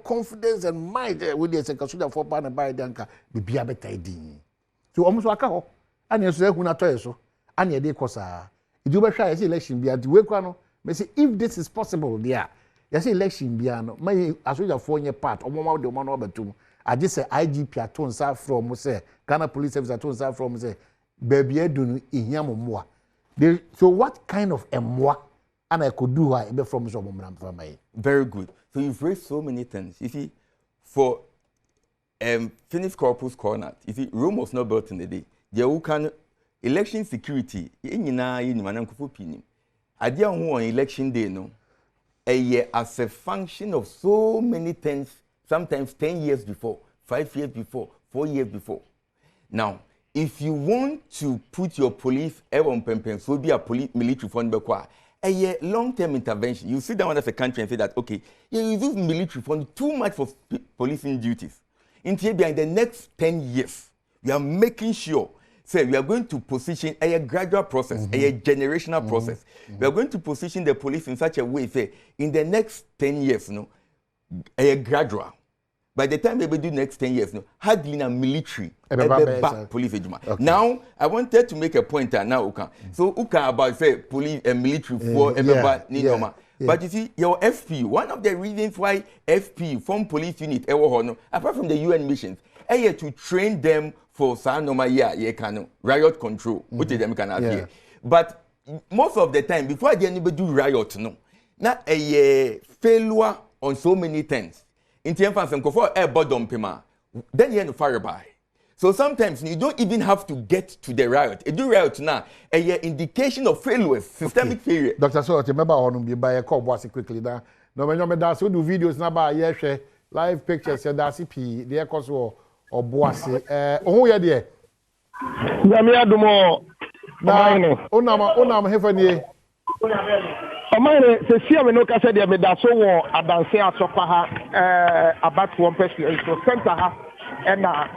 confidence and mind with the soldier for pan a buyer, danka be a better idea. So almost like a and you say who not so, and you dey kosa. You do try election be at the way kwano. But say if this is possible, there, you say election be no. My a soldier for your part, or more the man over to. I just say IGP at Tonsa from say Ghana Police Service at Tonsa from say baby edunu ihiamo moa. So what kind of moi and I could do from some. Very good. So you've raised so many things. You see, for Finis Corpus Corner, you see, Rome was not built in the day. There can election security. Idea on election day, no, a year as a function of so many things. Sometimes 10 years before, 5 years before, 4 years before. Now, if you want to put your police Badwam Mpensenpensenmu, a police military fund, a long-term intervention, you sit down as a country and say that, okay, you use military fund too much for policing duties. In the next 10 years, we are making sure, say, we are going to position a gradual process, a generational process. We are going to position the police in such a way, say, in the next 10 years, a gradual. By the time they do next 10 years, hardly a military, police. Okay. Now, I wanted to make a point now, Uka. So, Uka about say police and military for everybody. But you see, your FPU, one of the reasons why FPU, Foreign Police Unit, apart from the UN missions, to train them for riot control, which is them can But most of the time, before they do riot, not a failure on so many things. In terms of Badwam Mpensenpensenmu, then you have to fire by. So sometimes you don't even have to get to the riot. A do riot now, a indication of failure, systemic failure. Dr. So, remember on be by a call bossy quickly now. No, when you do videos now by live pictures, that's CP, the echoes or bossy. Oh, yeah, dear. Adom. Onam Hefany. Amane se sia me no ka se de me da so wo adanse asokwa ha Badwam Mpensenpensenmu center ha e na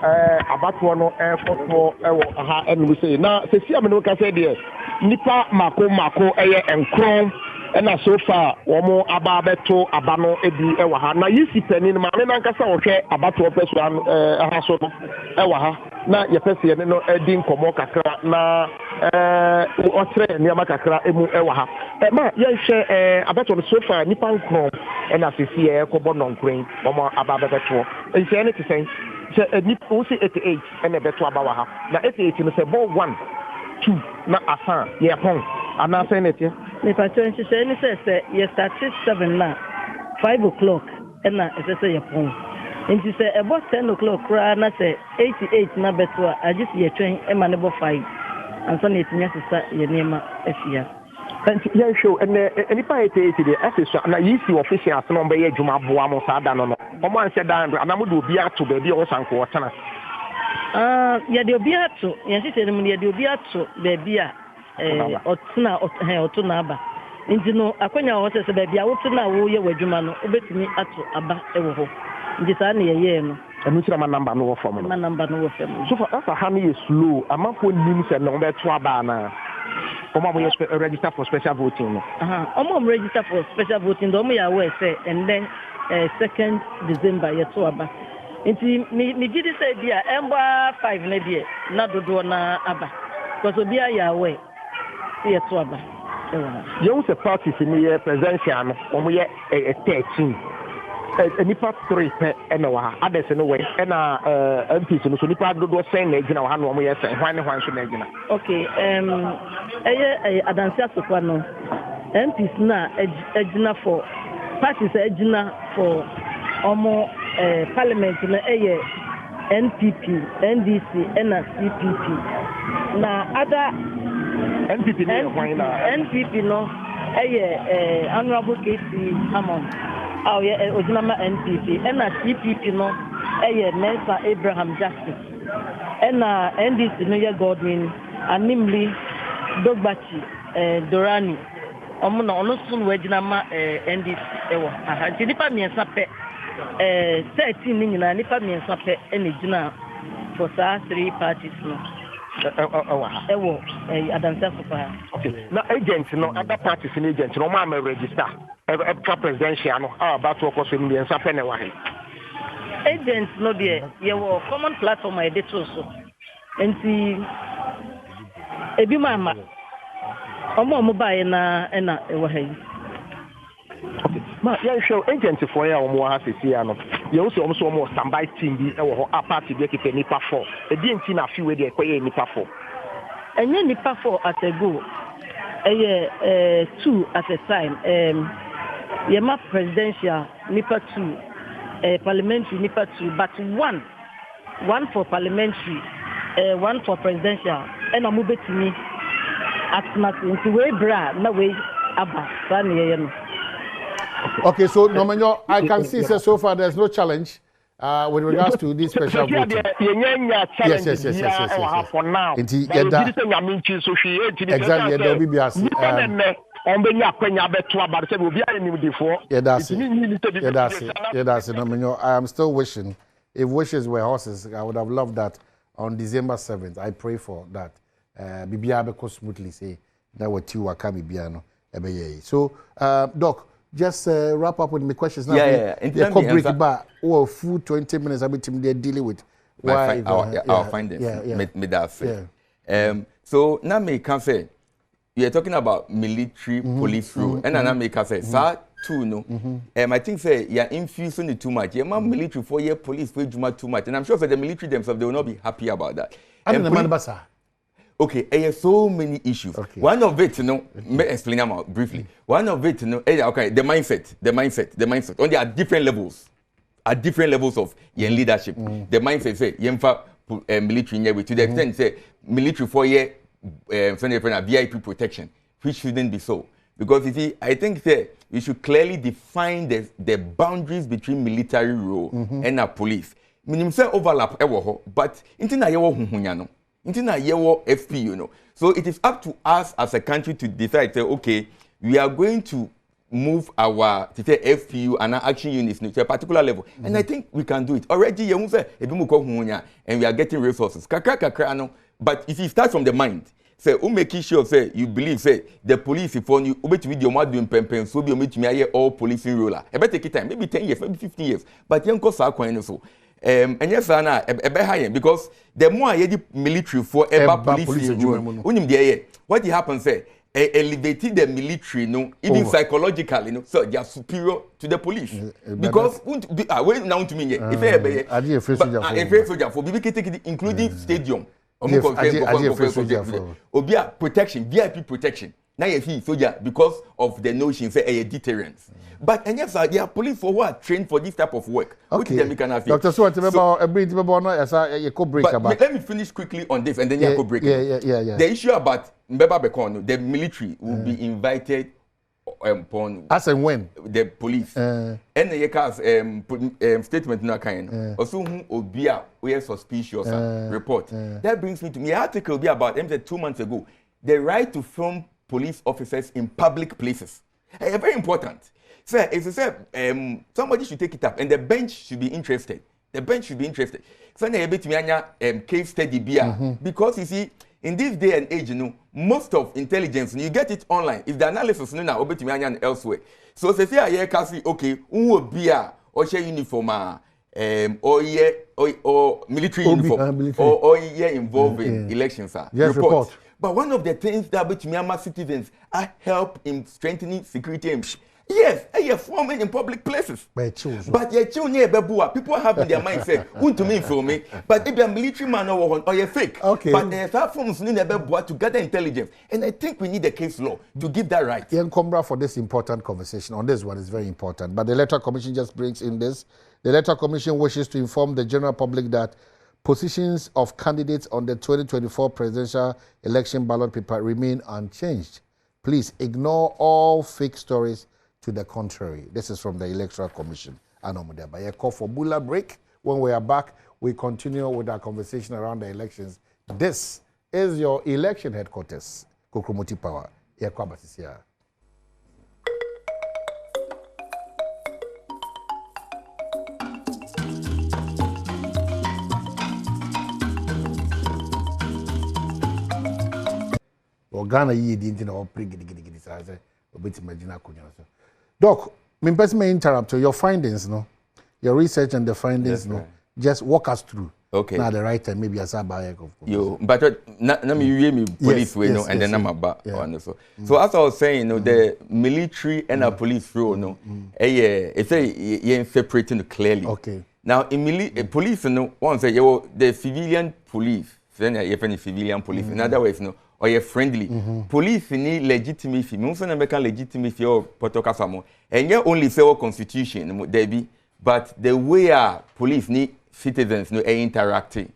Badwam no foto e wo ha enu se na se sia me no ka se de nipa mako eye enkron e na so far wo mo aba beto aba no ebi e wa ha na yisi pani no ma me na nkasa wo hwe Badwam Mpensenpensenmu ha so no e wa ha na ye pese ne no edi nkomo kakra na otre ni amakakra emu e wa ha ma ye hwe Badwam so far nipa nkron e na sisi e ko bono nkren mo aba beto e se ne tisen se nipa wo se 88 e na beto aba wa ha na 88 no se ball 1 2 na asa ye pon ana se ne tie me patron se ni se ye start 7 na 5 o'clock e na se ye pon nti se about 10 o'clock kra na se 88 na beto a just ye twen e ma ne bo 5 ansa na etinya sisa ye nema afia yeah show and anypa ete the assessor na yisi official no be ye adwuma boa mo sa da no no omo anse da ndo anamu de obi ato ba bi o sanko otana ya de obi ato ya sise no ya de obi ato ba bi a otuna aba nti no akwanya wo sese ba bi a wotuna wo ye wadwuma no obetumi ato aba ewo ho nti sa na ye no enu tira ma number no wo form ma number no wo form so for asa ha na ye slow amafo nim se no be to aba na omo mo register for special voting no omo register for special voting do omo ya we say and then 2nd December ye to aba nti mi gidi say bia emba 5 na bia na dodo na aba because obi ya we ye to aba you say party ni ye presidential no omo ye 13 nipa 3 pe na wa others no we na MPs no so nipa dodo sen na gina wa no omo ye sen hwan ne hwan so na gina okay adansi asokwa no MPs na agina for parties agina for omo parliament na NPP NDC na CPP na other NPP no hwan na NPP no honorable KC Hammond ojinama NPP na CPP no Mensa Abraham Justice na NDC no ye Godwin Animli Dogbachi Dorani omo na ono sun wajinama NDC ewo aha nipa miensa pe 13 ni nyina nipa miensa pe ene gina for 3 parties no ewo adansa super okay na agent no other parties ni agent no ma register presidential no about to cause in the sapene wa he agents no there ye wo common platform I did so enti ebi mama omo buy na ewa he okay ma ya show agent for ya omo ha sesi ya no ye wo so omo standby team bi e wo ho party bi ekete nipa 4 edi enti na fi we de ekoye nipa 4 enye nipa 4 at a go 2 at a time Yema presidential nipa 2 parliamentary nipa 2 but one for parliamentary one for presidential and amu betimi atmat into we bra na we aba san ye no. Okay, so Nomenyo, I can see so far there's no challenge with regards to this special voting. Yes. For now. Exactly, there will be I am still wishing, if wishes were horses, I would have loved that on December 7th. I pray for that. Bibia beko smoothly say that what you are coming biano. So, Doc, just wrap up with my questions now. Yeah. Break it back. Oh, full 20 minutes. I've been dealing with why our findings. Me that say. So now me can say. You are talking about military police rule. And now make us say, sir, too, no. I think say you are infusing it too much. You are military for your police for too much. And I'm sure for the military themselves, they will not be happy about that. Okay, there are so many issues. Okay. One of it, me explain them out briefly. One of it, okay, the mindset. On there are different levels. At different levels of your leadership. The mindset say, military to the extent say military for your VIP protection, which shouldn't be so. Because you see, I think that we should clearly define the boundaries between military role and a police. Minimum say overlap, but intina yewo hunhunya intina yewo FPU So it is up to us as a country to decide. Say, okay, we are going to move our FPU and our action units to a particular level, and I think we can do it already. And we are getting resources. But if you start from the mind, say, making sure say you believe say the police for you, Badwam Mpensenpensenmu all policing role. It better take time, maybe 10 years, maybe 15 years. But young costs are quite so. And yes, higher because the more I the military for policing rule, what happens say elevated the military, even psychologically, so they are superior to the police. Because wait now to me, if soldier for including stadium. Protection, VIP protection. now you feel soldier because of the notion say a deterrence. But and yes, there are police who are trained for this type of work. Okay. Dr. So let me finish quickly on this and then you go break. Yeah. The issue about Mbeba Bekono, the military will be invited upon as and when the police and the case statement no kind also who obia we are suspicious report. That brings me to my article be about 2 months ago. The right to film police officers in public places. Very important. So if you say somebody should take it up and the bench should be interested. The bench should be interested. So na ebe timi anya case study bia because you see in this day and age, you know, most of intelligence you get it online. If the analysis no na obetumi anya elsewhere. So say here kasi okay, unwo bia or share uniform or military uniform or involved in elections yes, report. But one of the things that Myanmar citizens are help in strengthening security. Yes, you're forming in public places. But you're people have in their mindset, want to mean for me. But if you're a military man or you're fake. Okay. But there's that forms to gather intelligence. And I think we need a case law to give that right. Ian Combra for this important conversation on this one is very important. But the Electoral Commission just brings in this. The Electoral Commission wishes to inform the general public that positions of candidates on the 2024 presidential election ballot paper remain unchanged. Please ignore all fake stories to the contrary. This is from the Electoral Commission. By a call for Bula break. When we are back, we continue with our conversation around the elections. This is your election headquarters, Kokromoti Power. Ghana yi di ntina o pre gidi say obeti imagine akunya so doc me person may interrupt your findings no your research and the findings yes, no right. Just walk us through okay now the right time maybe as about yo but na me police way no and then I'm about on so so as I was saying you know the military and the police role no it's a separating clearly okay now in police no one say the civilian police then you find civilian police in other words no or you're friendly. Police need legitimacy. Me also make legitimacy or protocol more. And you only say our constitution, Debbie, but the way our police need citizens no interacting.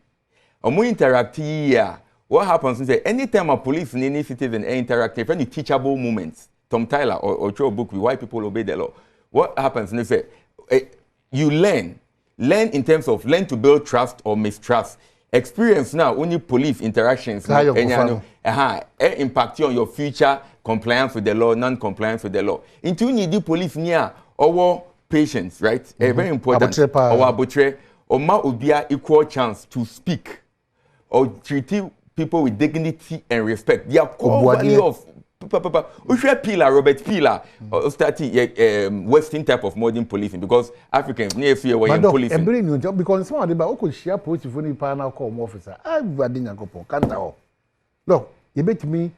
Or more interacting here. What happens is anytime a police need citizen interacting, any teachable moments. Tom Tyler or throw a book with why people obey the law. What happens is you learn in terms of learn to build trust or mistrust. Experience now only police interactions impact on your future compliance with the law, non-compliance with the law. Into you need the police near our patients, right? Very important. Our abutre or ma ubia equal chance to speak or treat people with dignity and respect. They are core value of Pila, Robert Pila, starting Western type of modern policing because Africans near fear were in policing. Because some of them could share police for the panel call officer. I've didn't go can't look, you bet me.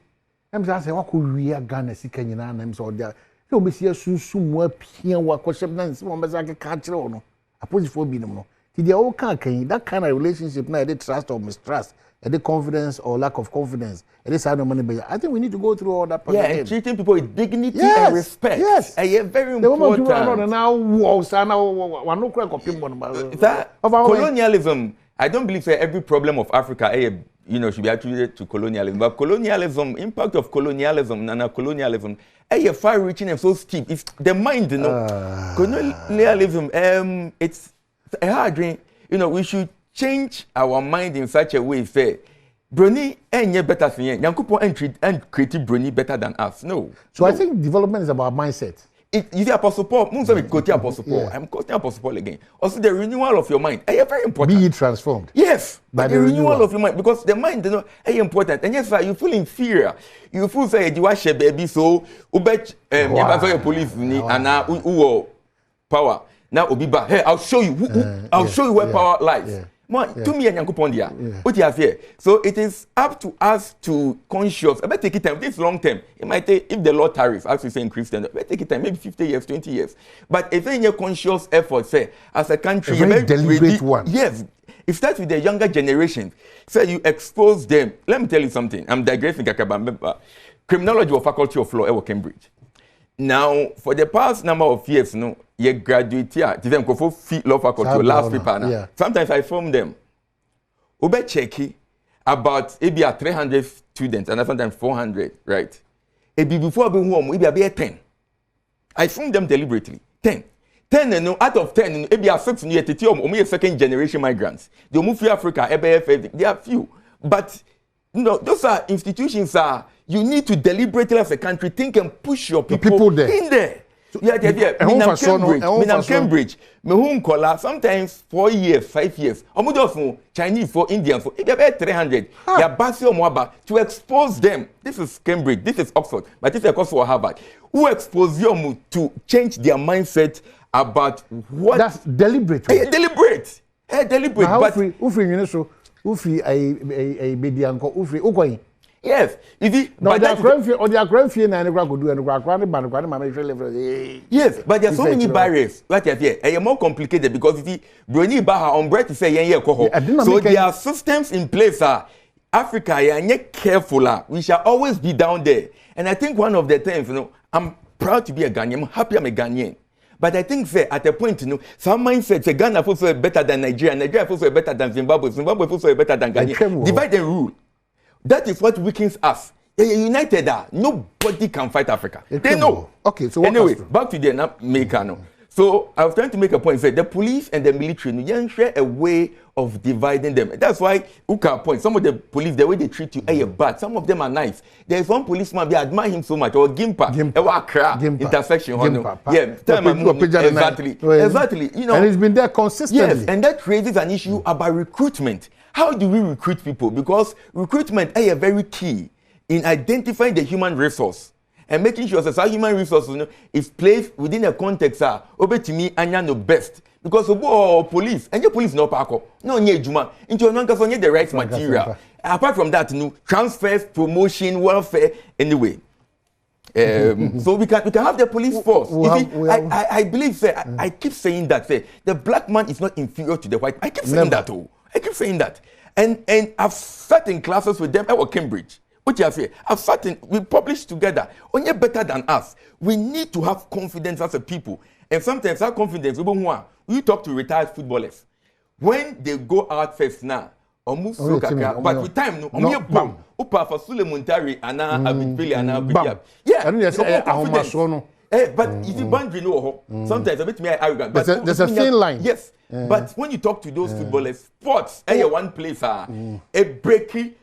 I'm just saying, what could we have gone as Kenyan names or there? You may see a soon more peer what question than someone as I can catch on. I put it for minimum. The old can that kind of relationship now, they trust or mistrust. The confidence or lack of confidence. It is money, but I think we need to go through all that. Yeah, and treating people with dignity and respect. Yes, very important. Colonialism. I don't believe that every problem of Africa, should be attributed to colonialism. But colonialism, impact of colonialism, colonialism, far-reaching and so steep. It's the mind, colonialism. It's a hard dream. We should change our mind in such a way say Brony ain't better than you. Yankupo and creative Brony better than us. No. So I think development is about mindset. You see Apostle Paul, Apostle Paul. I'm quoting Apostle Paul again. Also the renewal of your mind. Very important. Be transformed. Yes. By the renewal of your mind. Because the mind is important. And yes, you feel inferior. You feel say you wash a baby so ubet your police and power. Now Obiba, hey, I'll show you I'll show you where power lies. Yeah. To me and Yankupondia. What you have here. So it is up to us to conscious. I bet take it time. This long term. It might take if the law tariff, as we say in Christian, it take it time, maybe 50 years, 20 years. But if any conscious effort, say, as a country, a very deliberate one. Yes. It starts with the younger generation. So you expose them. Let me tell you something. I'm digressing, Kakabamba. criminology or faculty of law at Cambridge. Now, for the past number of years, no, you graduate here, to them go for law faculty, last paper now. Yeah. Sometimes I form them. Ube checky about maybe 300 students and sometimes 400, right? Maybe before I be home, maybe 10. I form them deliberately. 10. 10, no, out of 10, maybe 6 years, only second generation migrants. They move to Africa, they are few. But you know, those are institutions you need to deliberately as a country think and push your people there. In there. So, Cambridge, sometimes 4 years, 5 years. Chinese for Indians for 300. They are basing to expose them. This is Cambridge, this is Oxford, but this is also for Harvard. Who expose them to change their mindset about what? That's deliberate. Deliberate. Deliberate. But Ufi a media Ufi Ukoin. Yes, no, they are grand and go do and yes, but there are so many barriers. Like here, are more complicated because Bruni Baha on bread to say so there are systems in place. Africa, you careful. We shall always be down there. And I think one of the things, you know, I'm proud to be a Ghanaian. I'm happy I'm a Ghanaian. But I think at a point, you know, some mindset say Ghana feels better than Nigeria, Nigeria feels better than Zimbabwe, Zimbabwe feels better than Ghana. Divide and rule. That is what weakens us. United, nobody can fight Africa. They know. Okay, so anyway, back to the Americano. So I was trying to make a point. Say the police and the military, you share a way of dividing them. That's why Uka point. Some of the police, the way they treat you, bad. Some of them are nice. There is one policeman, we admire him so much. Or Gimpa. Intersection. Exactly. You know, and he's been there consistently. Yes, and that raises an issue about recruitment. How do we recruit people? Because recruitment is very key in identifying the human resource and making sure that our human resource, you know, is placed within a context to me and the best. Because police and your police no park up, no juma into the right material. Apart from that, you know, transfers, promotion, welfare, anyway. So we can have the police force. I believe, I keep saying that the black man is not inferior to the white man. I keep saying that. I keep saying that. And I've sat in classes with them at Cambridge. What you say? We published together. Only better than us. We need to have confidence as a people. And sometimes that confidence, we talk to retired footballers. When they go out first now, but with time, no, for Sule Muntari and Abitpili and yeah, but if you boundary sometimes a bit more arrogant. But there's a thin line. Yes. But when you talk to those footballers, sports, one place a breaky,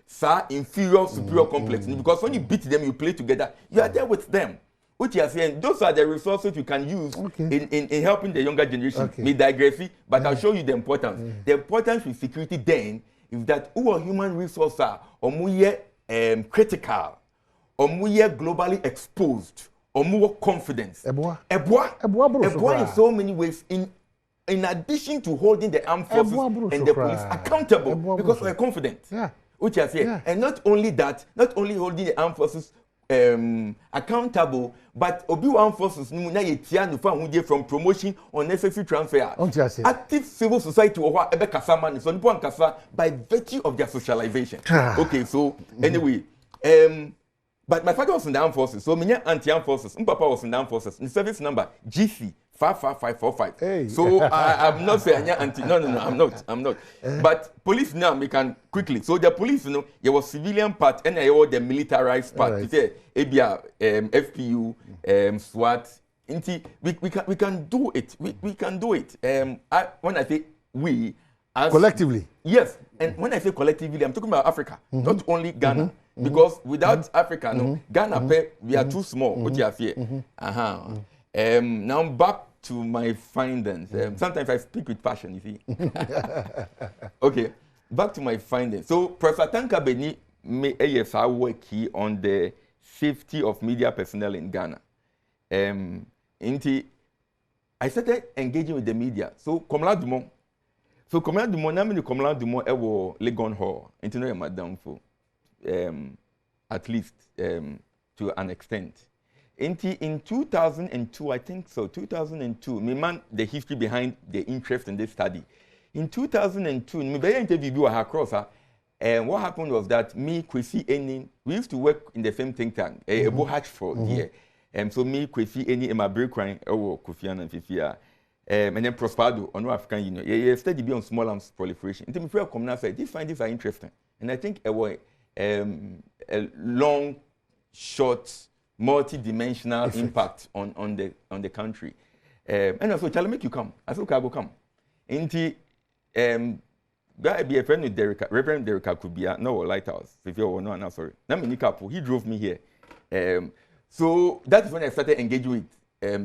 inferior, superior complex. Because when you beat them, you play together, you are there with them. What you are saying, those are the resources you can use in helping the younger generation. Me digress, but I'll show you the importance. The importance with security then is that who are human resources are critical, or globally exposed, or more confidence. Eboa in so many ways, in addition to holding the armed forces and the police accountable because we're confident. Yeah. Which I say. Yeah. And not only that, not only holding the armed forces accountable, but obi armed forces from promotion or necessary transfer. Active civil society by virtue of their socialization. Okay, so anyway, but my father was in the armed forces, so my anti-armed forces. My papa was in the armed forces. The service number GC 55545. Hey. So I'm not saying anti. No, I'm not. But police now we can quickly. So the police, you know, there was civilian part and there was the militarized part. Right. ABR, FPU, SWAT. We can do it. We can do it. When I say we, as collectively. Yes, and when I say collectively, I'm talking about Africa, not only Ghana. Because without Africa, no, Ghana, we are too small. What you have here? Now back to my findings. Sometimes I speak with passion, you see. Okay, back to my findings. So Professor Tanka Beni made a work on the safety of media personnel in Ghana. I started engaging with the media. So Komla Dumont. So Komla Dumont, na mini Komla Dumont ewo Legon Hall. Into no madam for. At least to an extent. In 2002, I think so, 2002, me man the history behind the interest in this study. In 2002, me be interview across And what happened was that me, Kwesi Eni, we used to work in the same think tank, a Bohatch for here. So me, Kwesi Eni, and my break crying, Kofi and Fifia. And then Prosperado on African Union. Yeah, study beyond small arms proliferation. And then before I come now, say, these findings are interesting. And I think a long, short, multi-dimensional impact on the country. And also, Charlie, make you come. I said, okay, I will come. Inti, guy be a friend with Reverend Derek Akubia, no Lighthouse. If you know, no, sorry. He drove me here. So that's when I started engaging with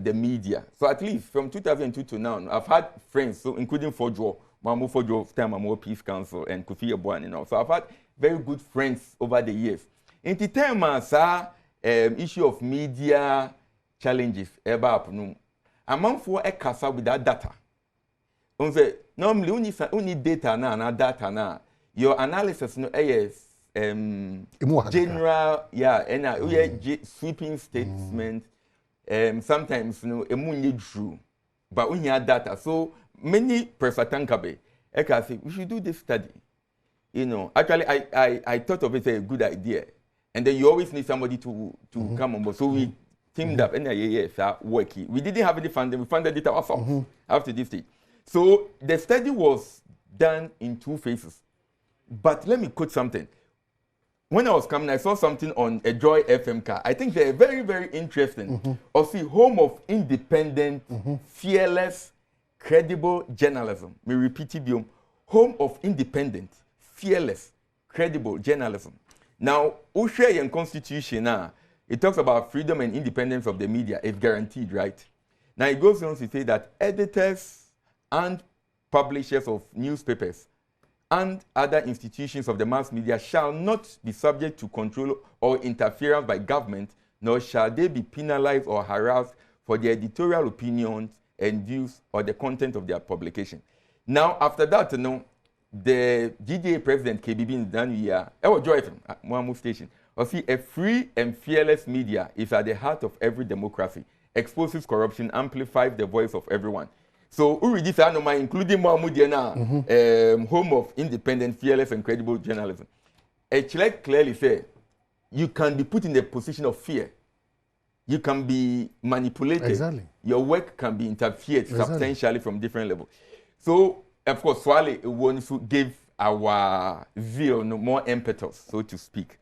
the media. So at least from 2002 to now, I've had friends, so including Fojo, Mamu Fojo, Mamu Peace Council, and Kofi Abuan, you know. So I've had very good friends over the years. In the time, issue of media challenges, among for a casa without data. Normally, only data now, data now. Your analysis, no, general, and sweeping statement. Sometimes, you know, true, but we have data. So many Tankabe, I can say we should do this study. You know, actually, I thought of it as a good idea, and then you always need somebody to come on board. So we teamed up, and working. We didn't have any funding. We funded it ourselves after this stage. So the study was done in 2 phases. But let me quote something. When I was coming, I saw something on a Joy FM car. I think they're very, very interesting. Also, home of independent, fearless, credible journalism. Me repeat it, home of independent, fearless, credible journalism. Now, Australian Constitution, it talks about freedom and independence of the media. It's guaranteed, right? Now, it goes on to say that editors and publishers of newspapers and other institutions of the mass media shall not be subject to control or interference by government, nor shall they be penalized or harassed for their editorial opinions and views or the content of their publication. Now, after that, you know, the GDA president, KBB, in the year, Joy FM, Mwamu Station, a free and fearless media is at the heart of every democracy, exposes corruption, amplifies the voice of everyone. So, we read this, including Mohamudiana, home of independent, fearless, and credible journalism. It clearly says you can be put in the position of fear. You can be manipulated. Exactly. Your work can be interfered substantially from different levels. So, of course, Swale wants to give our zeal more impetus, so to speak.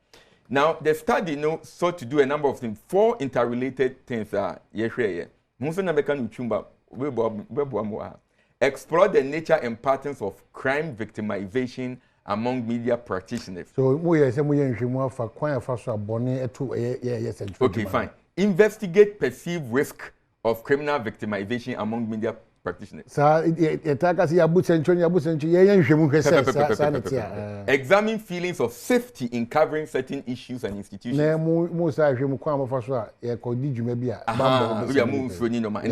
Now, the study sought to do a number of things. 4 interrelated things are explore the nature and patterns of crime victimization among media practitioners. So, okay, fine. Investigate perceived risk of criminal victimization among media practitioners. Examine feelings of safety in covering certain issues and institutions. And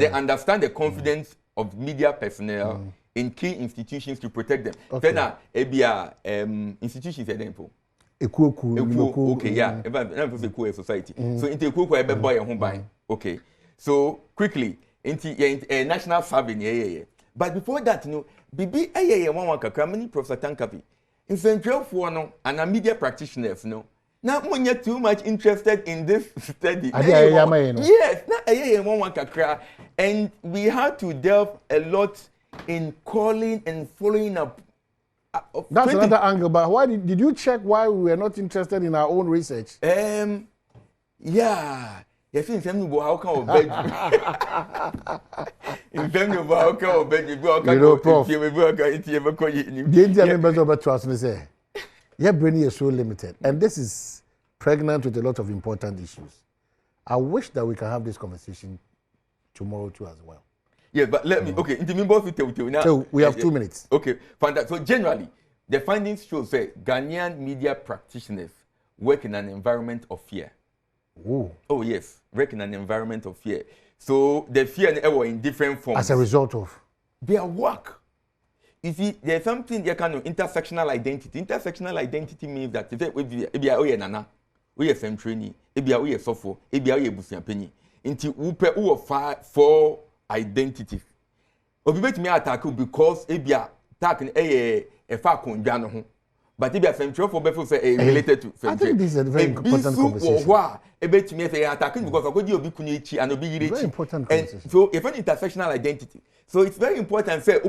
then understand the confidence of media personnel in key institutions to protect them. Institutions are there. Okay, yeah. Society. So into okay. So quickly, into a national survey. But before that, Bibi many Professor Tankapi. In Central for and media practitioners, now when you're too much interested in this study. Yes, and we had to delve a lot in calling and following up. That's another angle, but why did you check why we were not interested in our own research? Yeah. Yes, in family, how can we beg? In family, how can we beg? Prof. The Indian members of the trust me say, your brain is so limited, and this is pregnant with a lot of important issues. I wish that we can have this conversation tomorrow too as well. Yeah, but let me. Okay, so we have 2 minutes. Okay, fantastic. So generally, the findings show say Ghanaian media practitioners work in an environment of fear. Oh yes, work in an environment of fear. So the fear in different forms. As a result of their work. You see, there's something they kind of intersectional identity. Intersectional identity means that if nana, we are same training, if you are sofo, if you are busian penny. Into who 4 identities. Obi bet me attack because if you attack a far conjano. But if you are central for before say related to I think this is a very important conversation. Because very important conversation. And so if an intersectional identity. So it's very important say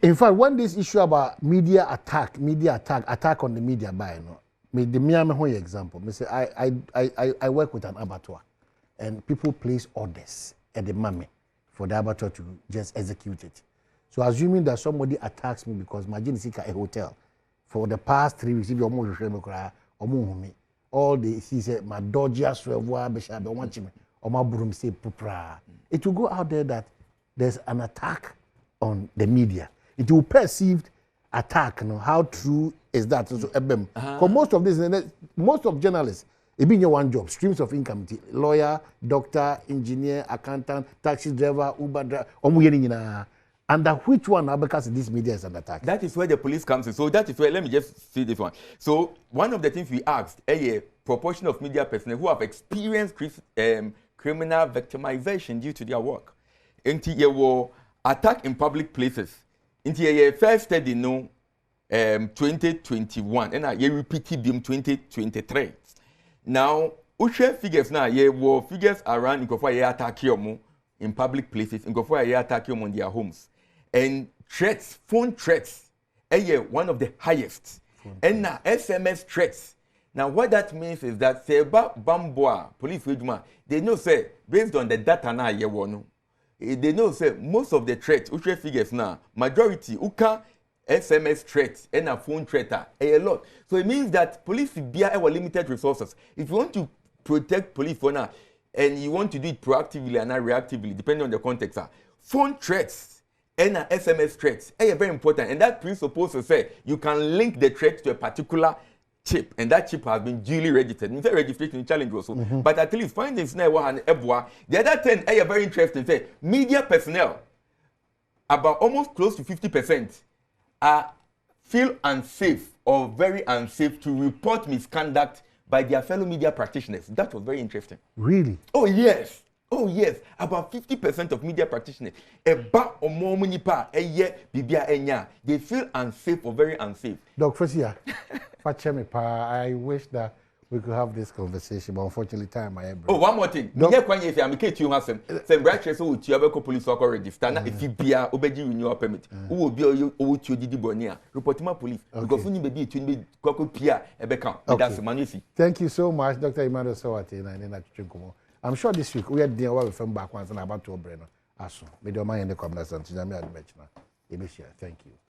in fact, when this issue about attack on the media by the Miami example, me say I work with an abattoir and people place orders at the mommy for the abattoir to just execute it. So assuming that somebody attacks me because my is a hotel for the past 3 weeks, if you almost me, all the he said my dodgers or my broom say pupra. It will go out there that there's an attack on the media. It will perceived attack. You know, how true is that? So, because most of journalists, it being your one job, streams of income, lawyer, doctor, engineer, accountant, taxi driver, Uber driver, under which one, because this media is an attack? That is where the police comes in. So that is where, let me just see this one. So one of the things we asked, a proportion of media personnel who have experienced criminal victimization due to their work. Into your attack in public places. Into your first study, 2021, and you repeated them 2023. Now, we share figures now. You were figures around in attack in public places, in attack on their homes, and threats, phone threats, one of the highest, and now SMS threats. Now, what that means is that Seba Bamboa police they know say based on the data now they know say most of the threats, we share figures now, majority uka SMS threats and a phone threat a lot. So it means that police be our limited resources. If you want to protect police for now, and you want to do it proactively and not reactively, depending on the context, phone threats and SMS threats are very important. And that presupposes say you can link the threat to a particular chip, and that chip has been duly registered. It's a registration challenge also. But at least findings now and Ebwa. The other 10 are very interesting. Say media personnel, about almost close to 50%, feel unsafe or very unsafe to report misconduct by their fellow media practitioners. That was very interesting. Really? Oh yes. Oh yes. About 50% of media practitioners, they feel unsafe or very unsafe. Doc Fosia, I wish that we could have this conversation, but unfortunately time I have. Oh, one more thing. I'm police register. If you be a renewal permit, who will be report police because when you be Thank you so much, Dr. Emmanuel Sawate. I'm sure this week we are dealing with from back once and about to Breno. Aso. May the mind in the comments and Thank you.